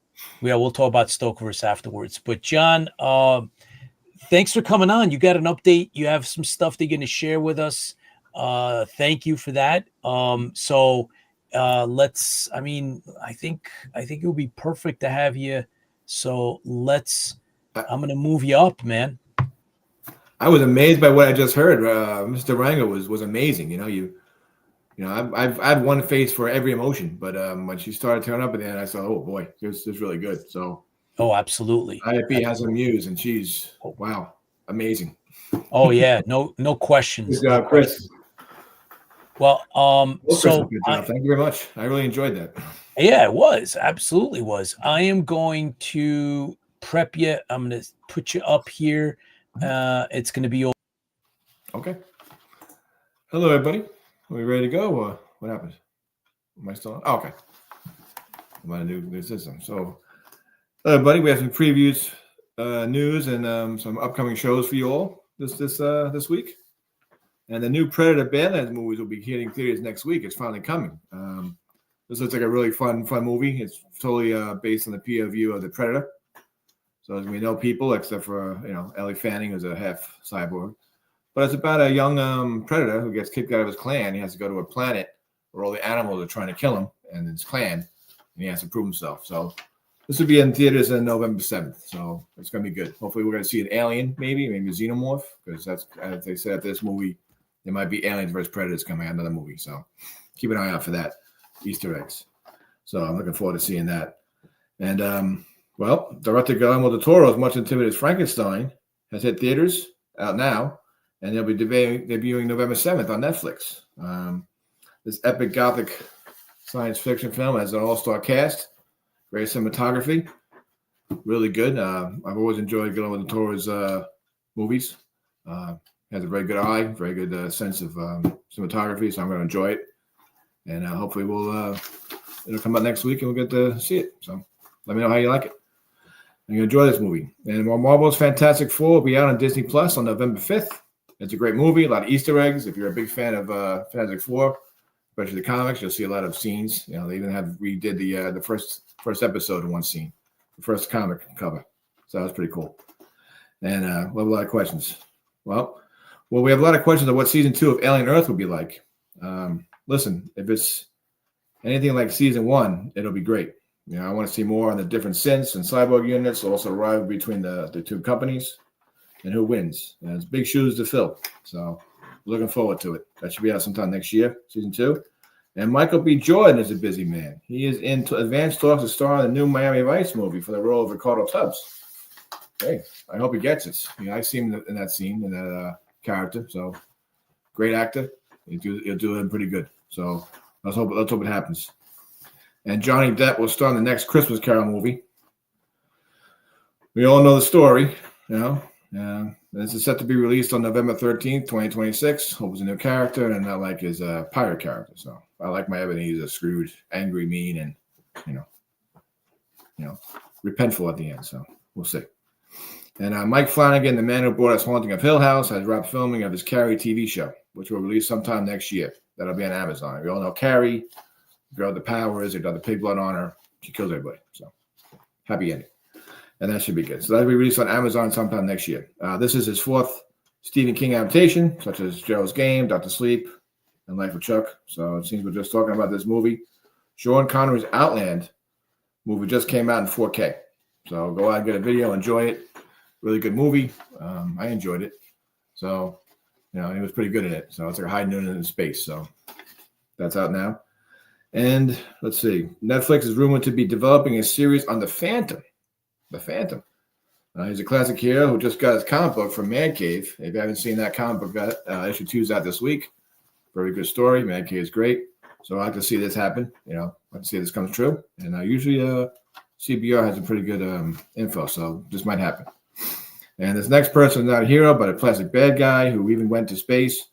we'll talk about Stokerverse afterwards. But John, thanks for coming on. You got an update. You have some stuff that you're going to share with us. Thank you for that. So let's. I mean, I think it would be perfect to have you. So I'm going to move you up, man. I was amazed by what I just heard. Mr. Durango was amazing. I've had one face for every emotion, but when she started turning up at the end, I saw, oh boy, this is really good. So, oh, absolutely. IFB has a muse, and she's wow, amazing. Oh yeah, no questions. Good job, Chris. Well, so good job. Thank you very much. I really enjoyed that. Yeah, it was absolutely was. I am going to prep you. I'm going to put you up here. It's going to be okay. Hello, everybody. Are we ready to go? What happened? Am I still on? Oh, okay. I'm on a new system. So, hello, everybody. We have some previews, news, and some upcoming shows for you all this week. And the new Predator Badlands movies will be hitting theaters next week. It's finally coming. This looks like a really fun movie. It's totally based on the POV of the Predator. So there's gonna be no people except for Ellie Fanning, who's a half cyborg. But it's about a young predator who gets kicked out of his clan. He has to go to a planet where all the animals are trying to kill him and his clan, and he has to prove himself. So this will be in theaters on November 7th. So it's gonna be good. Hopefully we're gonna see an alien, maybe a xenomorph, because that's, as they said, this movie there might be aliens versus predators coming out, another movie. So keep an eye out for that. Easter eggs. So I'm looking forward to seeing that. And well, director Guillermo del Toro's much anticipated Frankenstein has hit theaters out now, and they'll be debuting November 7th on Netflix. This epic gothic science fiction film has an all-star cast, great cinematography, really good. I've always enjoyed Guillermo del Toro's movies. Has a very good eye, very good sense of cinematography, so I'm going to enjoy it. and hopefully it'll come out next week and we'll get to see it. So let me know how you like it. And you enjoy this movie. And Marvel's Fantastic Four will be out on Disney Plus on November 5th. It's a great movie, a lot of Easter eggs. If you're a big fan of Fantastic Four, especially the comics, you'll see a lot of scenes. You know, they even redid the first episode in one scene, the first comic cover. So that was pretty cool. And we'll have a lot of questions. Well, we have a lot of questions of what season 2 of Alien Earth will be like. Listen, if it's anything like season 1, it'll be great. You know, I want to see more on the different synths and cyborg units, also rival between the two companies, and who wins. And it's big shoes to fill. So looking forward to it. That should be out sometime next year, season 2. And Michael B. Jordan is a busy man. He is in advanced talks to star in the new Miami Vice movie for the role of Ricardo Tubbs. Hey, I hope he gets it. You know, I see him in that scene, in that character. So great actor. He'll do him pretty good. So let's hope it happens. And Johnny Depp will star in the next Christmas Carol movie. We all know the story, you know. This is set to be released on November 13th, 2026. Hope it's a new character, and I like his pirate character. So I like my Ebenezer Scrooge, angry, mean, and you know, repentful at the end. So we'll see. And Mike Flanagan, the man who brought us Haunting of Hill House, has wrapped filming of his Carrie TV show, which will release sometime next year. That'll be on Amazon. We all know Carrie, girl with the powers, they got the pig blood on her. She kills everybody. So happy ending. And that should be good. So that'll be released on Amazon sometime next year. This is his 4th Stephen King adaptation, such as Gerald's Game, Dr. Sleep, and Life of Chuck. So it seems we're just talking about this movie. Sean Connery's Outland movie just came out in 4K. So go out and get a video, enjoy it. Really good movie. I enjoyed it. So, you know, he was pretty good in it. So it's like hiding in space. So that's out now. And let's see. Netflix is rumored to be developing a series on the Phantom. The Phantom. He's a classic hero who just got his comic book from Man Cave. If you haven't seen that comic book, issue 2's out this week. Very good story. Man Cave is great. So I like to see this happen. You know, I like to see this come true. And usually CBR has a pretty good info. So this might happen. And this next person is not a hero, but a classic bad guy who even went to space.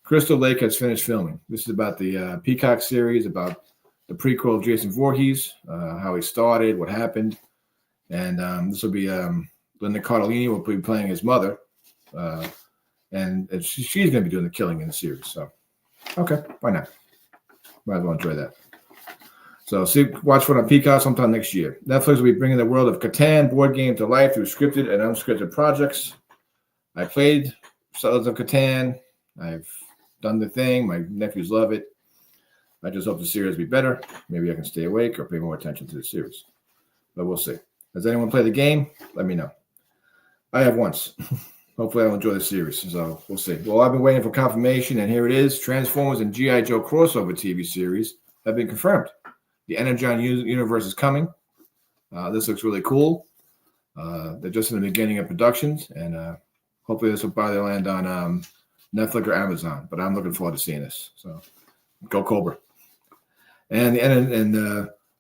Crystal Lake has finished filming. This is about the Peacock series, about the prequel of Jason Voorhees, how he started, what happened. And this will be Linda Cardellini will be playing his mother. And she's going to be doing the killing in the series. So, okay, why not? Might as well enjoy that. So watch for it on Peacock sometime next year. Netflix will be bringing the world of Catan board game to life through scripted and unscripted projects. I played Settlers of Catan. I've done the thing. My nephews love it. I just hope the series will be better. Maybe I can stay awake or pay more attention to the series. But we'll see. Has anyone played the game? Let me know. I have once. Hopefully I'll enjoy the series. So we'll see. Well, I've been waiting for confirmation, and here it is. Transformers and G.I. Joe crossover TV series have been confirmed. The Energon universe is coming. This looks really cool. They're just in the beginning of productions, and hopefully this will probably land on Netflix or Amazon. But I'm looking forward to seeing this. So go Cobra. And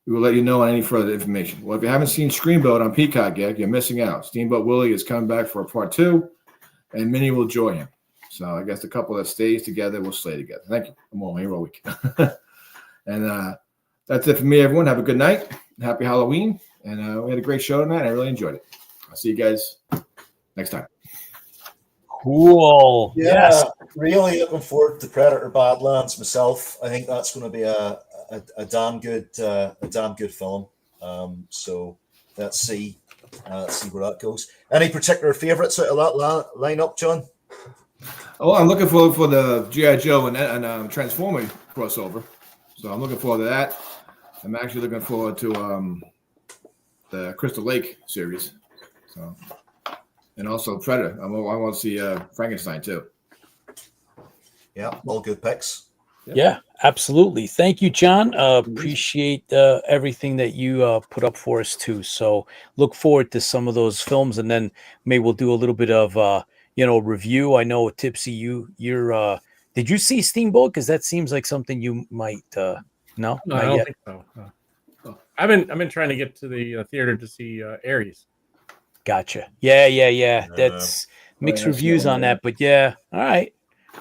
we will let you know on any further information. Well, if you haven't seen Screenboat on Peacock yet, you're missing out. Steamboat Willie is coming back for a part 2, and Minnie will join him. So I guess the couple that stays together will stay together. Thank you. I'm all here all week. And that's it for me, everyone. Have a good night. Happy Halloween. And we had a great show tonight. I really enjoyed it. I'll see you guys next time. Cool. Yeah, Yes. really looking forward to Predator Badlands myself. I think that's going to be a damn good film. So let's see where that goes. Any particular favorites out of that lineup, John? Oh, I'm looking forward for the G.I. Joe and Transformer crossover. So I'm looking forward to that. I'm actually looking forward to the Crystal Lake series. So, and also Predator. I want to see Frankenstein too. Yeah, all good picks. Yep. Yeah, absolutely. Thank you, John. Appreciate everything that you put up for us too. So look forward to some of those films, and then maybe we'll do a little bit of review. I know Tipsy, you're did you see Steamboat? Because that seems like something you might no, No, not I don't yet. think so. I've been trying to get to the theater to see Aries. Gotcha. Yeah. That's mixed yeah, reviews on that, but yeah. All right.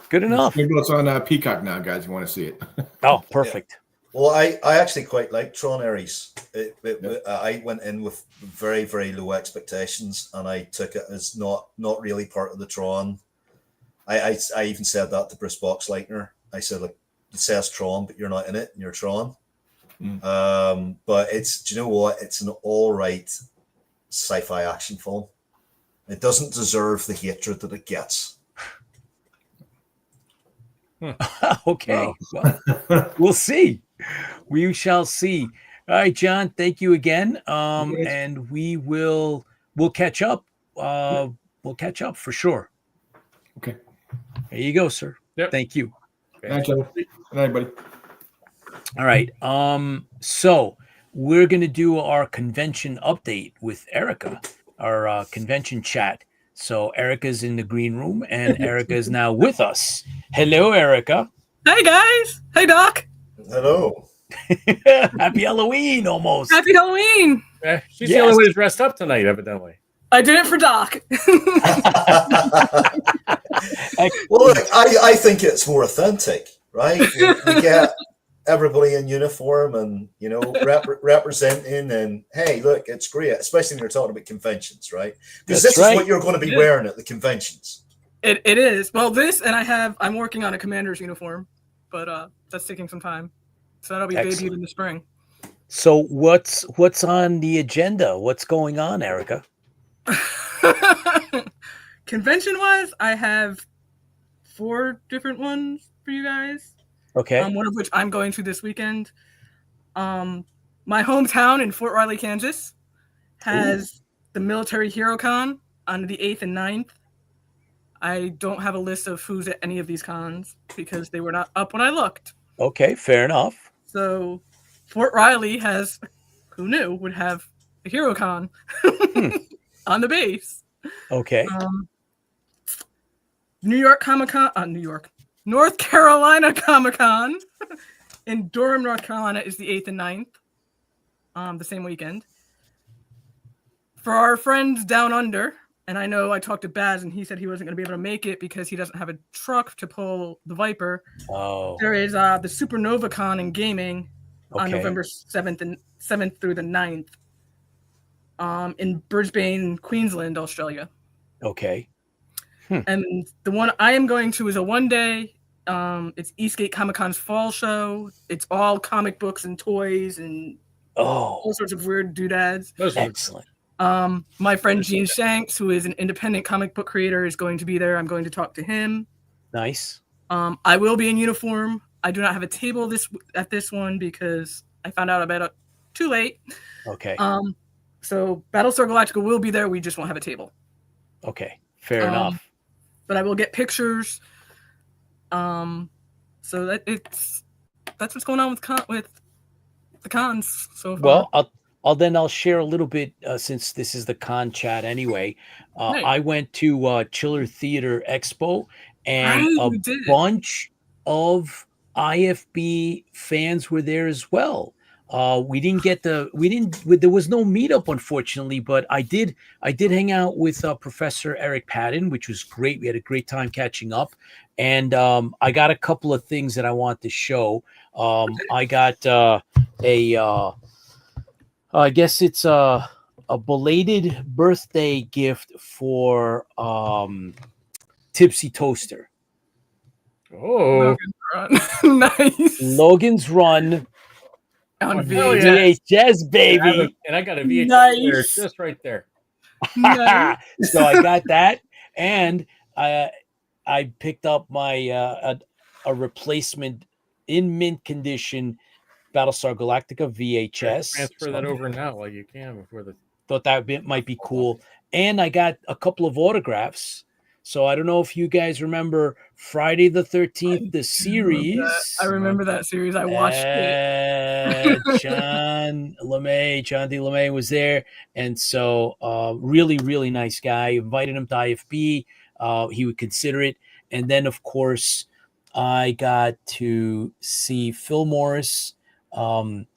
Good enough. Maybe it's on Peacock now, guys. If you want to see it. Oh, perfect. Well, I actually quite like Tron Ares. I went in with very, very low expectations, and I took it as not really part of the Tron. I even said that to Bruce Boxleitner. I said, like, it says Tron, but you're not in it, and you're Tron. But do you know what? It's an all right sci-fi action film. It doesn't deserve the hatred that it gets. Okay. Well, we'll see. We shall see. All right, John, thank you again. And we'll catch up. We'll catch up for sure. Okay. There you go, sir. Yep. Thank you. Thank you. Good night, buddy. All right. So we're gonna do our convention update with Erika, our convention chat. So Erika's in the green room, and Erika is now with us. Hello, Erika. Hey guys. Hey Doc. Hello. Happy Halloween, almost. Happy Halloween. She's the only one who's dressed up tonight, evidently. I did it for Doc. Well, look, I think it's more authentic, right? We get everybody in uniform and, you know, representing, and hey, look, it's great, especially when you're talking about conventions, right? Because this is what you're going to be wearing at the conventions. It is. Well, this, and I'm working on a commander's uniform, but that's taking some time. So that'll be debuted in the spring. So what's on the agenda? What's going on, Erika? Convention-wise, I have 4 different ones for you guys. Okay. One of which I'm going to this weekend. My hometown in Fort Riley, Kansas, has the Military Hero Con on the 8th and 9th. I don't have a list of who's at any of these cons because they were not up when I looked. Okay, fair enough. So Fort Riley has, who knew, would have a Hero Con on the base. Okay. North Carolina Comic Con in Durham, North Carolina is the 8th and 9th, the same weekend. For our friends down under, and I know I talked to Baz and he said he wasn't going to be able to make it because he doesn't have a truck to pull the Viper. Oh. There is the Supernova Con in gaming on November 7th through the 9th in Brisbane, Queensland, Australia. Okay. And the one I am going to is a one-day. It's Eastgate Comic Con's fall show. It's all comic books and toys and all sorts of weird doodads. Excellent. My friend Gene Shanks, who is an independent comic book creator, is going to be there. I'm going to talk to him. Nice. I will be in uniform. I do not have a table at this one because I found out about it too late. Okay. So Battlestar Galactica will be there. We just won't have a table. Okay. Fair enough. But I will get pictures. So that's what's going on with the cons so far. Well, I'll share a little bit since this is the con chat anyway. I went to Chiller Theater Expo, and a bunch of IFB fans were there as well. There was no meetup, unfortunately, but I did hang out with Professor Eric Patton, which was great. We had a great time catching up, and I got a couple of things that I want to show. I got I guess it's a belated birthday gift for Tipsy Toaster. Oh, Nice. Logan's Run. On VHS, baby. And I got a VHS there, just right there. Nice. So I got that, and I picked up my a replacement in mint condition Battlestar Galactica VHS. Transfer that over now while you can before the. Thought that might be cool, and I got a couple of autographs. So I don't know if you guys remember Friday the 13th, the series. I remember that series. I watched it. John D. LeMay was there. And so really, really nice guy. Invited him to IFB. He would consider it. And then, of course, I got to see Phil Morris from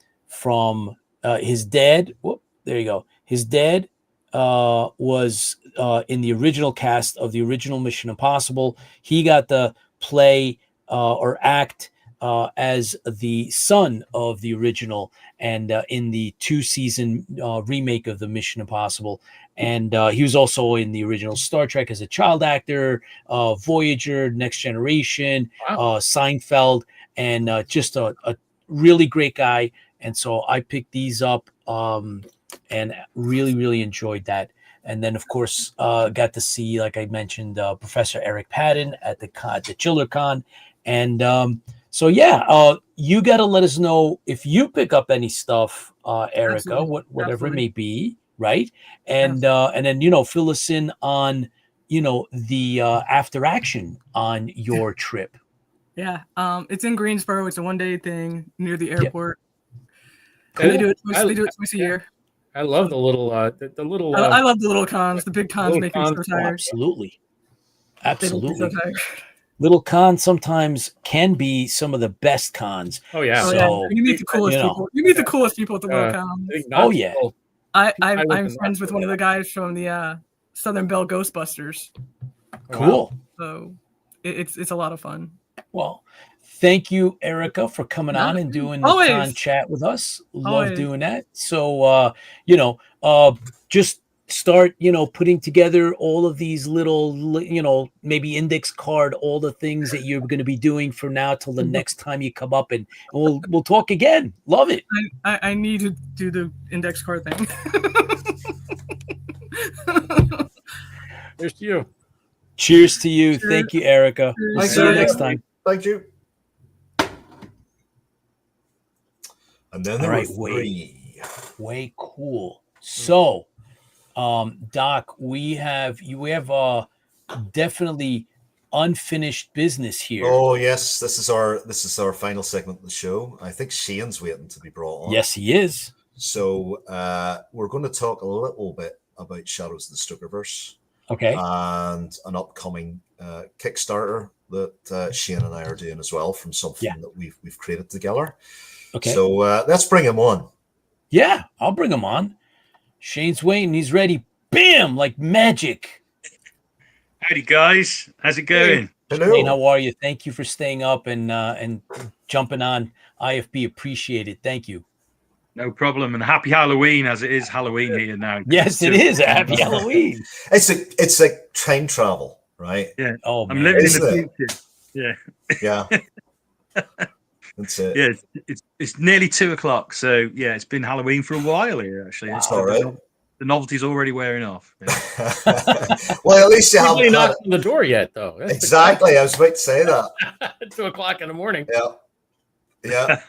his dad. Whoop, there you go. His dad was in the original cast of the original Mission Impossible. He got the play or act as the son of the original, and in the 2-season remake of the Mission Impossible. And he was also in the original Star Trek as a child actor, Voyager, Next Generation, Seinfeld, and just a really great guy. And so I picked these up and really, really enjoyed that. And then, of course, got to see, like I mentioned, Professor Eric Patton at the ChillerCon. And so, yeah, you got to let us know if you pick up any stuff, Erika, Absolutely. whatever Absolutely. it may be, right? And then, fill us in on, the after action on your trip. Yeah, it's in Greensboro. It's a one-day thing near the airport. Cool. They do it twice a year. I love the little the little. I love the little cons. The big cons make me so Oh, tired. absolutely. They make me so Absolutely. tired. Little cons sometimes can be some of the best cons. Oh yeah. Oh, So, yeah. You meet the coolest people. You meet the coolest people at the little cons. Oh, yeah. I'm friends with one of the guys from the Southern Belle Ghostbusters. Cool. So it's a lot of fun. Well, thank you, Erika, for coming on and doing the con chat with us. Love doing that. So, just start, putting together all of these little, maybe index card, all the things that you're going to be doing from now till the next time you come up, and we'll talk again. Love it. I need to do the index card thing. Cheers to you. Cheers to you. Cheers. Thank you, Erika. We'll see you next time. Thank you. And then there were three. Way cool. So, Doc, we have definitely unfinished business here. Oh yes, this is our final segment of the show. I think Shane's waiting to be brought on. Yes, he is. So we're going to talk a little bit about Shadows of the Stuckerverse. Okay. And an upcoming Kickstarter that Shane and I are doing as well, from something that we've created together. Okay. So let's bring him on. Yeah, I'll bring him on. Shane's waiting. He's ready. Bam! Like magic. Howdy, guys. How's it going? Hello. Shane, how are you? Thank you for staying up and jumping on IFB. Appreciate it. Thank you. No problem. And happy Halloween, as it is Halloween here now. Yes, it is. Happy Halloween. It's like time travel, right? Yeah. Oh, man. I'm living in the future. Yeah. Yeah. That's it. Yeah, it's nearly 2:00, so yeah, it's been Halloween for a while here. Actually, That's all right. The novelty's already wearing off. Yeah. Well, at least you haven't really knocked on the door yet, though. That's exactly. I was about to say that. 2:00 in the morning. Yeah.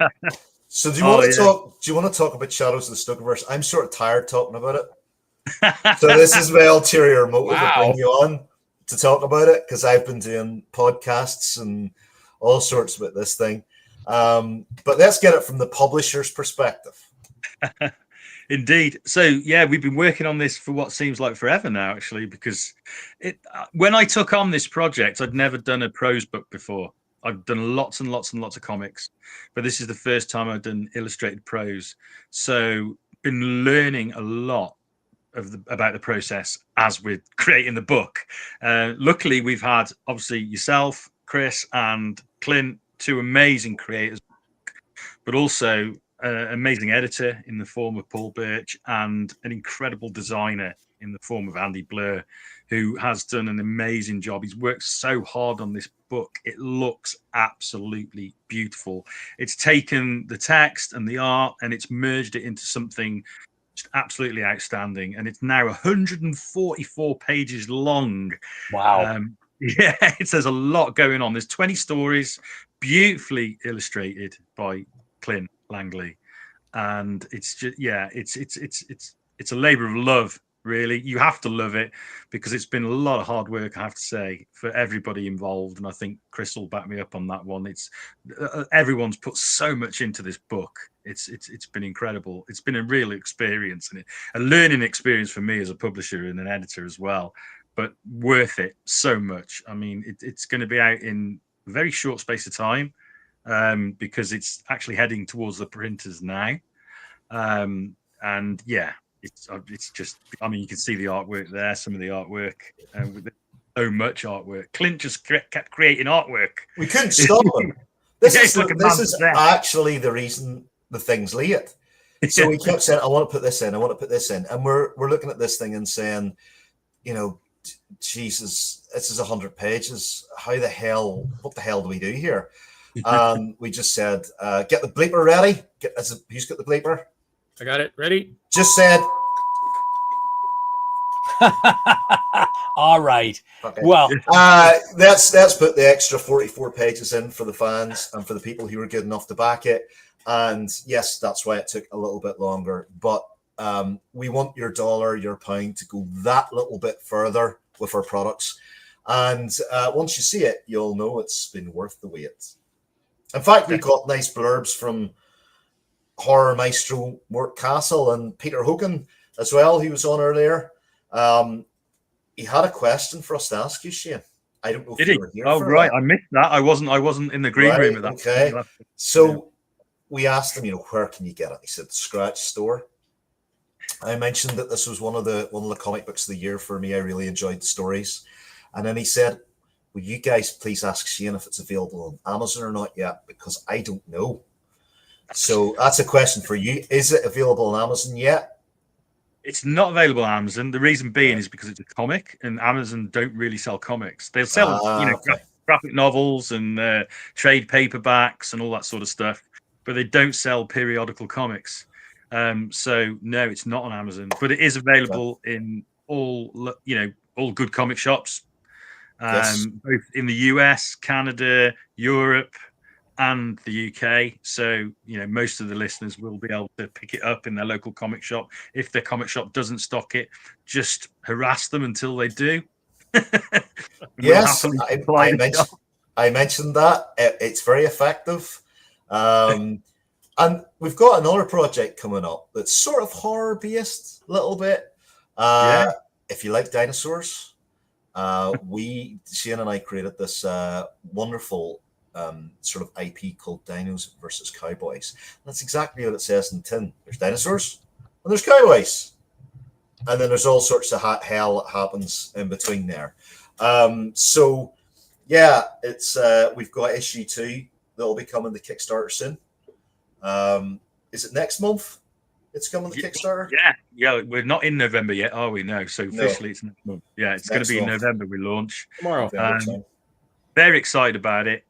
So do you want to talk? Do you want to talk about Shadows of the Stuckerverse? I'm sort of tired talking about it. So this is my ulterior motive to bring you on to talk about it, because I've been doing podcasts and all sorts about this thing. But let's get it from the publisher's perspective. Indeed. So yeah, we've been working on this for what seems like forever now, actually, because when I took on this project, I'd never done a prose book before. I've done lots and lots and lots of comics, but this is the first time I've done illustrated prose. So been learning a lot about the process as we're creating the book. Luckily, we've had obviously yourself, Chris, and Clint, two amazing creators, but also an amazing editor in the form of Paul Birch, and an incredible designer in the form of Andy Blur, who has done an amazing job. He's worked so hard on this book. It looks absolutely beautiful. It's taken the text and the art and it's merged it into something just absolutely outstanding. And it's now 144 pages long. Wow. Yeah, there's a lot going on. There's 20 stories, beautifully illustrated by Clint Langley. And it's just, it's a labor of love. Really, you have to love it, because it's been a lot of hard work, I have to say, for everybody involved. And I think Chris will back me up on that one. It's everyone's put so much into this book. It's been incredible. It's been a real experience, and a learning experience for me as a publisher and an editor as well. But worth it so much. I mean, it's going to be out in a very short space of time, because it's actually heading towards the printers now. And yeah. It's just, I mean, you can see the artwork there, some of the artwork. so much artwork. Clint just kept creating artwork. We couldn't stop him. This Yeah, is it's like a this man is possessed. actually the reason the thing's late. So we kept saying, I want to put this in, I want to put this in. And we're looking at this thing and saying, you know, Jesus, this is 100 pages. What the hell do we do here? We just said, get the bleeper ready. Who's got the bleeper? I got it. Ready? Just said. All right. Okay. Well, let's put the extra 44 pages in for the fans and for the people who were good enough to back it. And yes, that's why it took a little bit longer. But we want your dollar, your pound to go that little bit further with our products. And once you see it, you'll know it's been worth the wait. In fact, we got nice blurbs from horror maestro Mort Castle and Peter Hogan as well, who was on earlier. He had a question for us to ask you, Shane. I don't know if you were here. Oh, right. That. I missed that. I wasn't in the green room at that. Okay. So we asked him, where can you get it? He said the Scratch Store. I mentioned that this was one of the comic books of the year for me. I really enjoyed the stories. And then he said, will you guys please ask Shane if it's available on Amazon or not yet? Because I don't know. So that's a question for you. Is it available on Amazon yet? It's not available on Amazon. The reason being is because it's a comic, and Amazon don't really sell comics. They'll sell, graphic novels and trade paperbacks and all that sort of stuff, but they don't sell periodical comics. So no, it's not on Amazon, but it is available in all good comic shops, both in the US, Canada, Europe, and the UK. So, most of the listeners will be able to pick it up in their local comic shop. If their comic shop doesn't stock it, just harass them until they do. Yes, I mentioned that. It's very effective. And we've got another project coming up that's sort of horror-based a little bit. If you like dinosaurs, Shane and I created this wonderful sort of IP called Dinos versus Cowboys. That's exactly what it says in the tin. There's dinosaurs and there's cowboys, and then there's all sorts of hell that happens in between there. So yeah, it's we've got issue 2 that'll be coming to Kickstarter soon. Is it next month? It's coming to Kickstarter. Yeah. We're not in November yet, are we? No. So officially, it's next month. Yeah, it's going to be in November. We launch tomorrow. Very excited about it.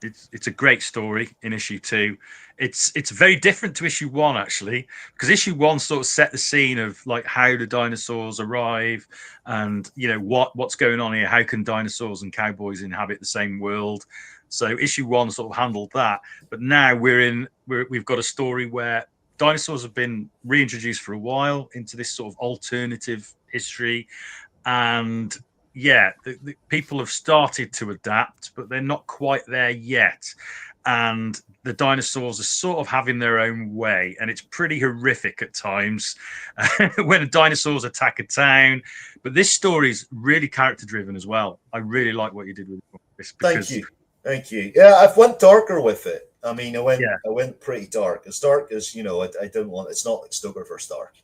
It's a great story in issue 2. It's very different to issue 1 actually, because issue 1 sort of set the scene of like how the dinosaurs arrive and what's going on here. How can dinosaurs and cowboys inhabit the same world? So issue 1 sort of handled that, but now we've got a story where dinosaurs have been reintroduced for a while into this sort of alternative history, and the people have started to adapt, but they're not quite there yet. And the dinosaurs are sort of having their own way, and it's pretty horrific at times when the dinosaurs attack a town. But this story is really character driven as well. I really like what you did with this. Thank you. Yeah, I've went darker with it. I mean, I went pretty dark. As dark as I don't want. It's not like Stoker vs. Dark,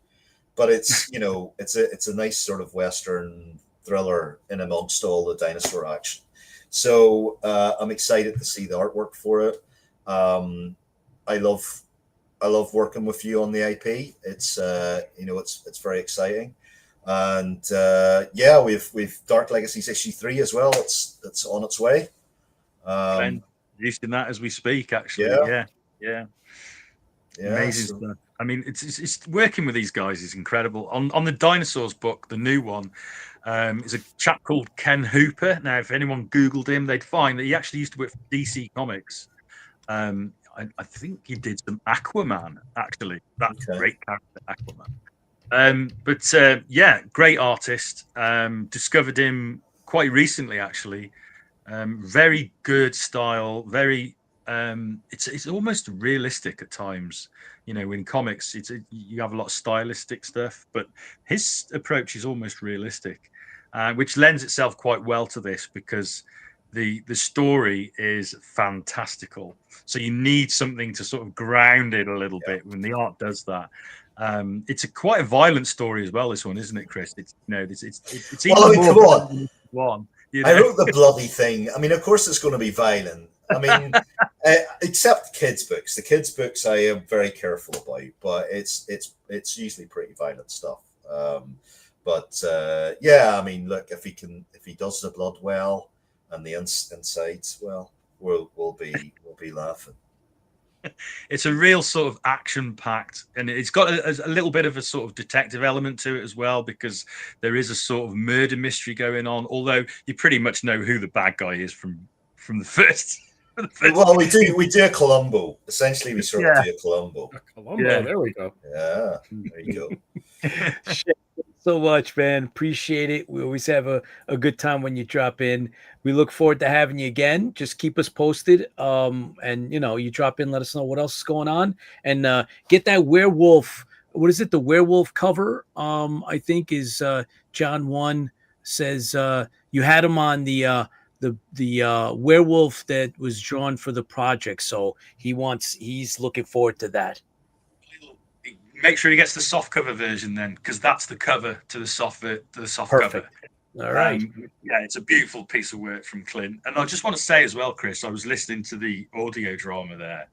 but it's it's a nice sort of Western thriller in amongst all the dinosaur action. So I'm excited to see the artwork for it. I love working with you on the IP. It's it's very exciting, and we've Dark Legacies issue 3 as well. It's on its way. Using that as we speak, actually. Yeah. Amazing stuff. I mean, it's working with these guys is incredible. On the Dinosaurs book, the new one, is a chap called Ken Hooper. Now, if anyone Googled him, they'd find that he actually used to work for DC Comics. I think he did some Aquaman, actually. That's a great character, Aquaman. But great artist. Discovered him quite recently, actually. Very good style. Very. It's almost realistic at times. In comics, you have a lot of stylistic stuff, but his approach is almost realistic, which lends itself quite well to this because the story is fantastical. So you need something to sort of ground it a little bit when the art does that. It's quite a violent story as well. This one, isn't it, Chris? It's even more. one. You I know? wrote the bloody thing. I mean, of course, it's going to be violent. I mean, except kids' books. The kids' books I am very careful about, but it's usually pretty violent stuff. Yeah, I mean, look, if he does the blood well and the insides well, we'll be laughing. It's a real sort of action-packed, and it's got a little bit of a sort of detective element to it as well, because there is a sort of murder mystery going on. Although you pretty much know who the bad guy is from the first. Well, we do a Columbo. Essentially, we sort of do a Columbo. Columbo, there we go. Yeah, there you go. So much, man. Appreciate it. We always have a good time when you drop in. We look forward to having you again. Just keep us posted. And you drop in, let us know what else is going on, and get that werewolf. What is it? The werewolf cover. I think is John 1 says you had him on the werewolf that was drawn for the project. So he's looking forward to that. Make sure he gets the soft cover version then, because that's the cover to the soft cover. All right. Yeah, it's a beautiful piece of work from Clint. And I just want to say as well, Chris, I was listening to the audio drama there.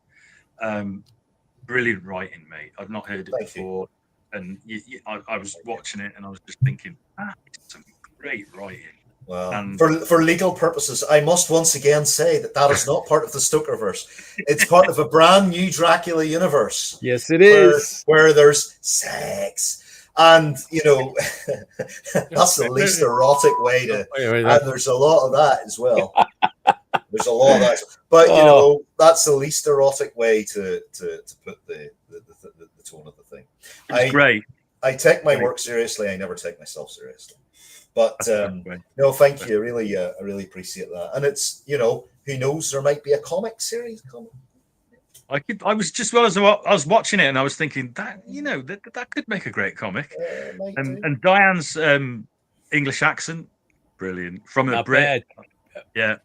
Brilliant writing, mate. I've not heard it before. And I was watching it and I was just thinking, it's some great writing. Well, for legal purposes, I must once again say that is not part of the Stokerverse. It's part of a brand new Dracula universe. Yes, it is. Where there's sex. And, that's the least erotic way to... And there's a lot of that as well. There's a lot of that. But, that's the least erotic way to put the tone of the thing. It's great. I take my work seriously. I never take myself seriously. But no, thank you. I really appreciate that. And it's who knows, there might be a comic series coming. I was watching it and I was thinking that could make a great comic. And Diane's English accent, brilliant from a Brit. Yeah,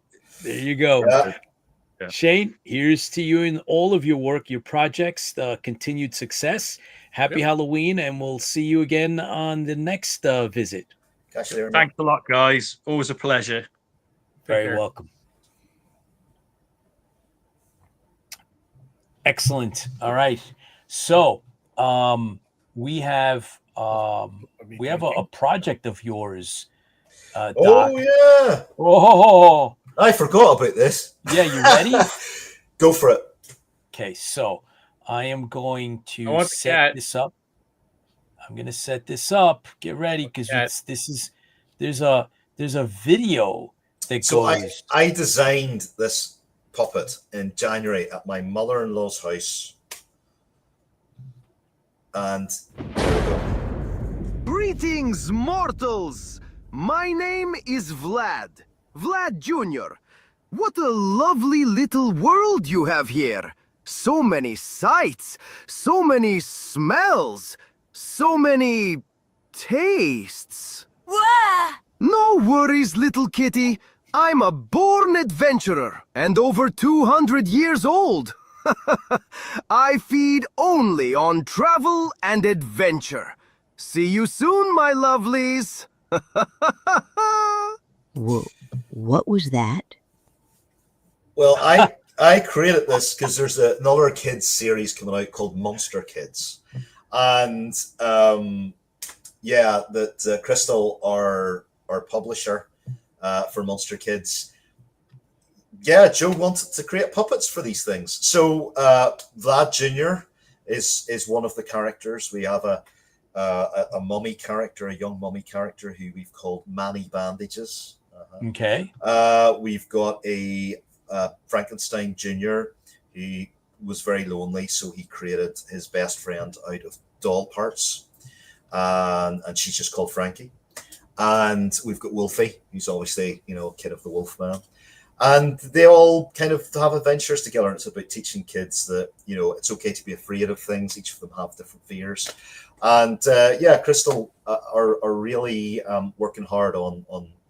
there you go. Yeah. Shane, here's to you and all of your work, your projects, continued success. Happy Halloween, and we'll see you again on the next visit. Thanks a lot, guys. Always a pleasure. Very welcome. Excellent. All right. So we have a project of yours. Doc. Oh yeah. Oh, I forgot about this. Yeah, you ready? Go for it. Okay, so I am going to set this up. I'm going to set this up. Get ready, because there's a video that goes. I designed this puppet in January at my mother-in-law's house, and there we go. Greetings, mortals. My name is Vlad Jr. What a lovely little world you have here. So many sights, so many smells, so many tastes. Wah! No worries, little kitty. I'm a born adventurer and over 200 years old. I feed only on travel and adventure. See you soon, my lovelies. Whoa, what was that? Well, I created this because there's another kids series coming out called Monster Kids, and that Crystal, our publisher for Monster Kids, Joe wanted to create puppets for these things. So Vlad Jr. is one of the characters. We have a mummy character, a young mummy character who we've called Manny Bandages. Okay. We've got a Frankenstein Jr. who was very lonely, so he created his best friend out of doll parts, and she's just called Frankie. And we've got Wolfie, who's obviously kid of the Wolfman, and they all kind of have adventures together. And it's about teaching kids that it's okay to be afraid of things. Each of them have different fears, and Crystal are really working hard on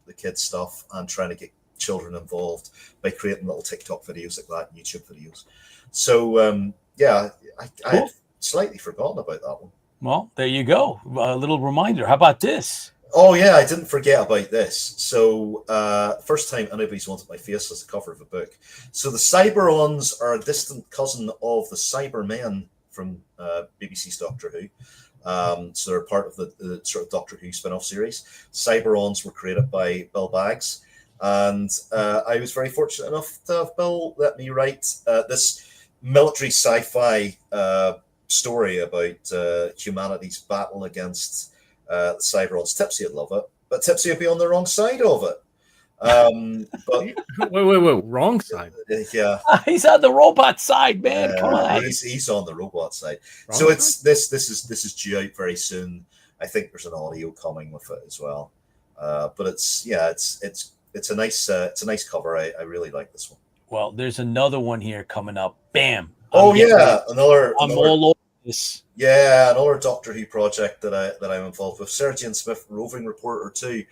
the kids stuff and trying to get children involved by creating little TikTok videos like that, and YouTube videos. So I had slightly forgotten about that one. Well, there you go. A little reminder. How about this? Oh yeah, I didn't forget about this. So first time anybody's wanted my face as the cover of a book. So the Cyberons are a distant cousin of the Cybermen from BBC's Doctor Who. So they're part of the sort of Doctor Who spin-off series. Cyberons were created by Bill Baggs, and I was very fortunate enough to have Bill let me write this military sci-fi story about humanity's battle against the Cyberons. Tipsy would love it, but Tipsy would be on the wrong side of it. But wait, wrong side. Yeah, he's on the robot side, man. Come on, he's on the robot side. Wrong so side? it's this is due out very soon. I think there's an audio coming with it as well. But it's a nice cover. I really like this one. Well, there's another one here coming up. Bam. Oh yeah, another. I'm all over this. Yeah, another Doctor Who project that I'm involved with. Sarah Jane Smith, roving reporter too.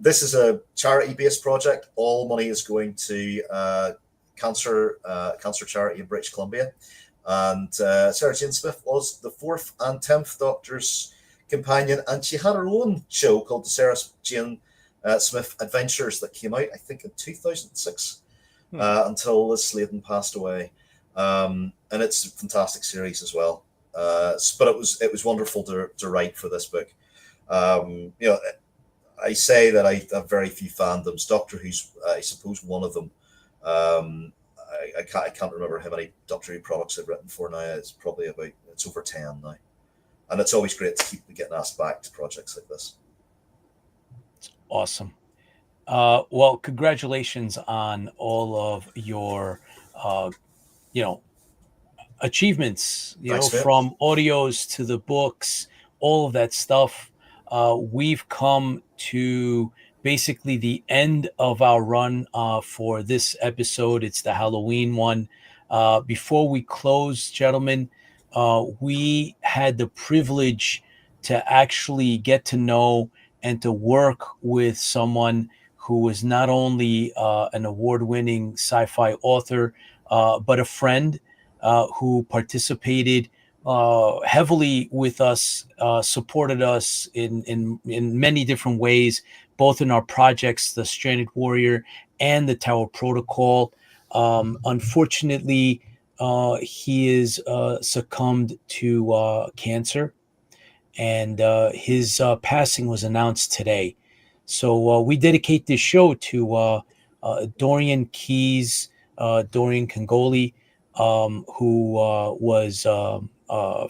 This is a charity-based project. All money is going to cancer charity in British Columbia. And Sarah Jane Smith was the 4th and 10th Doctor's companion, and she had her own show called the Sarah Jane Smith Adventures that came out, I think, in 2006, until Liz Sladen passed away. And it's a fantastic series as well. But it was wonderful to write for this book. I say that I have very few fandoms. Doctor Who's, I suppose, one of them. I can't remember how many Doctor Who products I've written for now. It's probably it's over 10 now. And it's always great to keep getting asked back to projects like this. Awesome. Well, congratulations on all of your, achievements, Thanks, from audios to the books, all of that stuff. We've come to basically the end of our run for this episode. It's the Halloween one. Before we close, gentlemen, we had the privilege to actually get to know and to work with someone who was not only an award-winning sci-fi author, but a friend who participated heavily with us, supported us in many different ways, both in our projects, The Stranded Warrior and the Tower Protocol. Unfortunately, he is succumbed to cancer, and his passing was announced today. So we dedicate this show to Dorian Keyes, Dorian Congoli, who was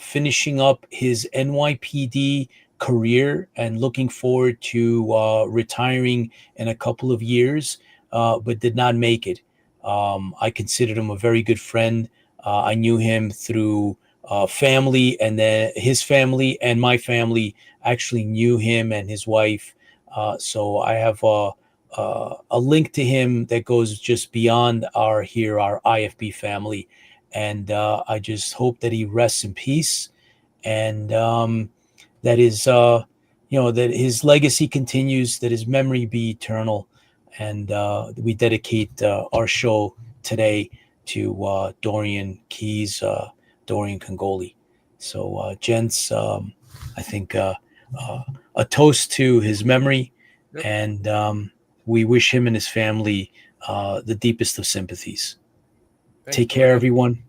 finishing up his NY-PD career and looking forward to retiring in a couple of years, but did not make it. I considered him a very good friend. I knew him through family, and then his family and my family actually knew him and his wife. So I have a link to him that goes just beyond our IFB family. And I just hope that he rests in peace, and that his legacy continues, that his memory be eternal. And we dedicate our show today to Dorian Keyes, Dorian Congoli. So, gents, I think a toast to his memory, and we wish him and his family the deepest of sympathies. Take care, everyone.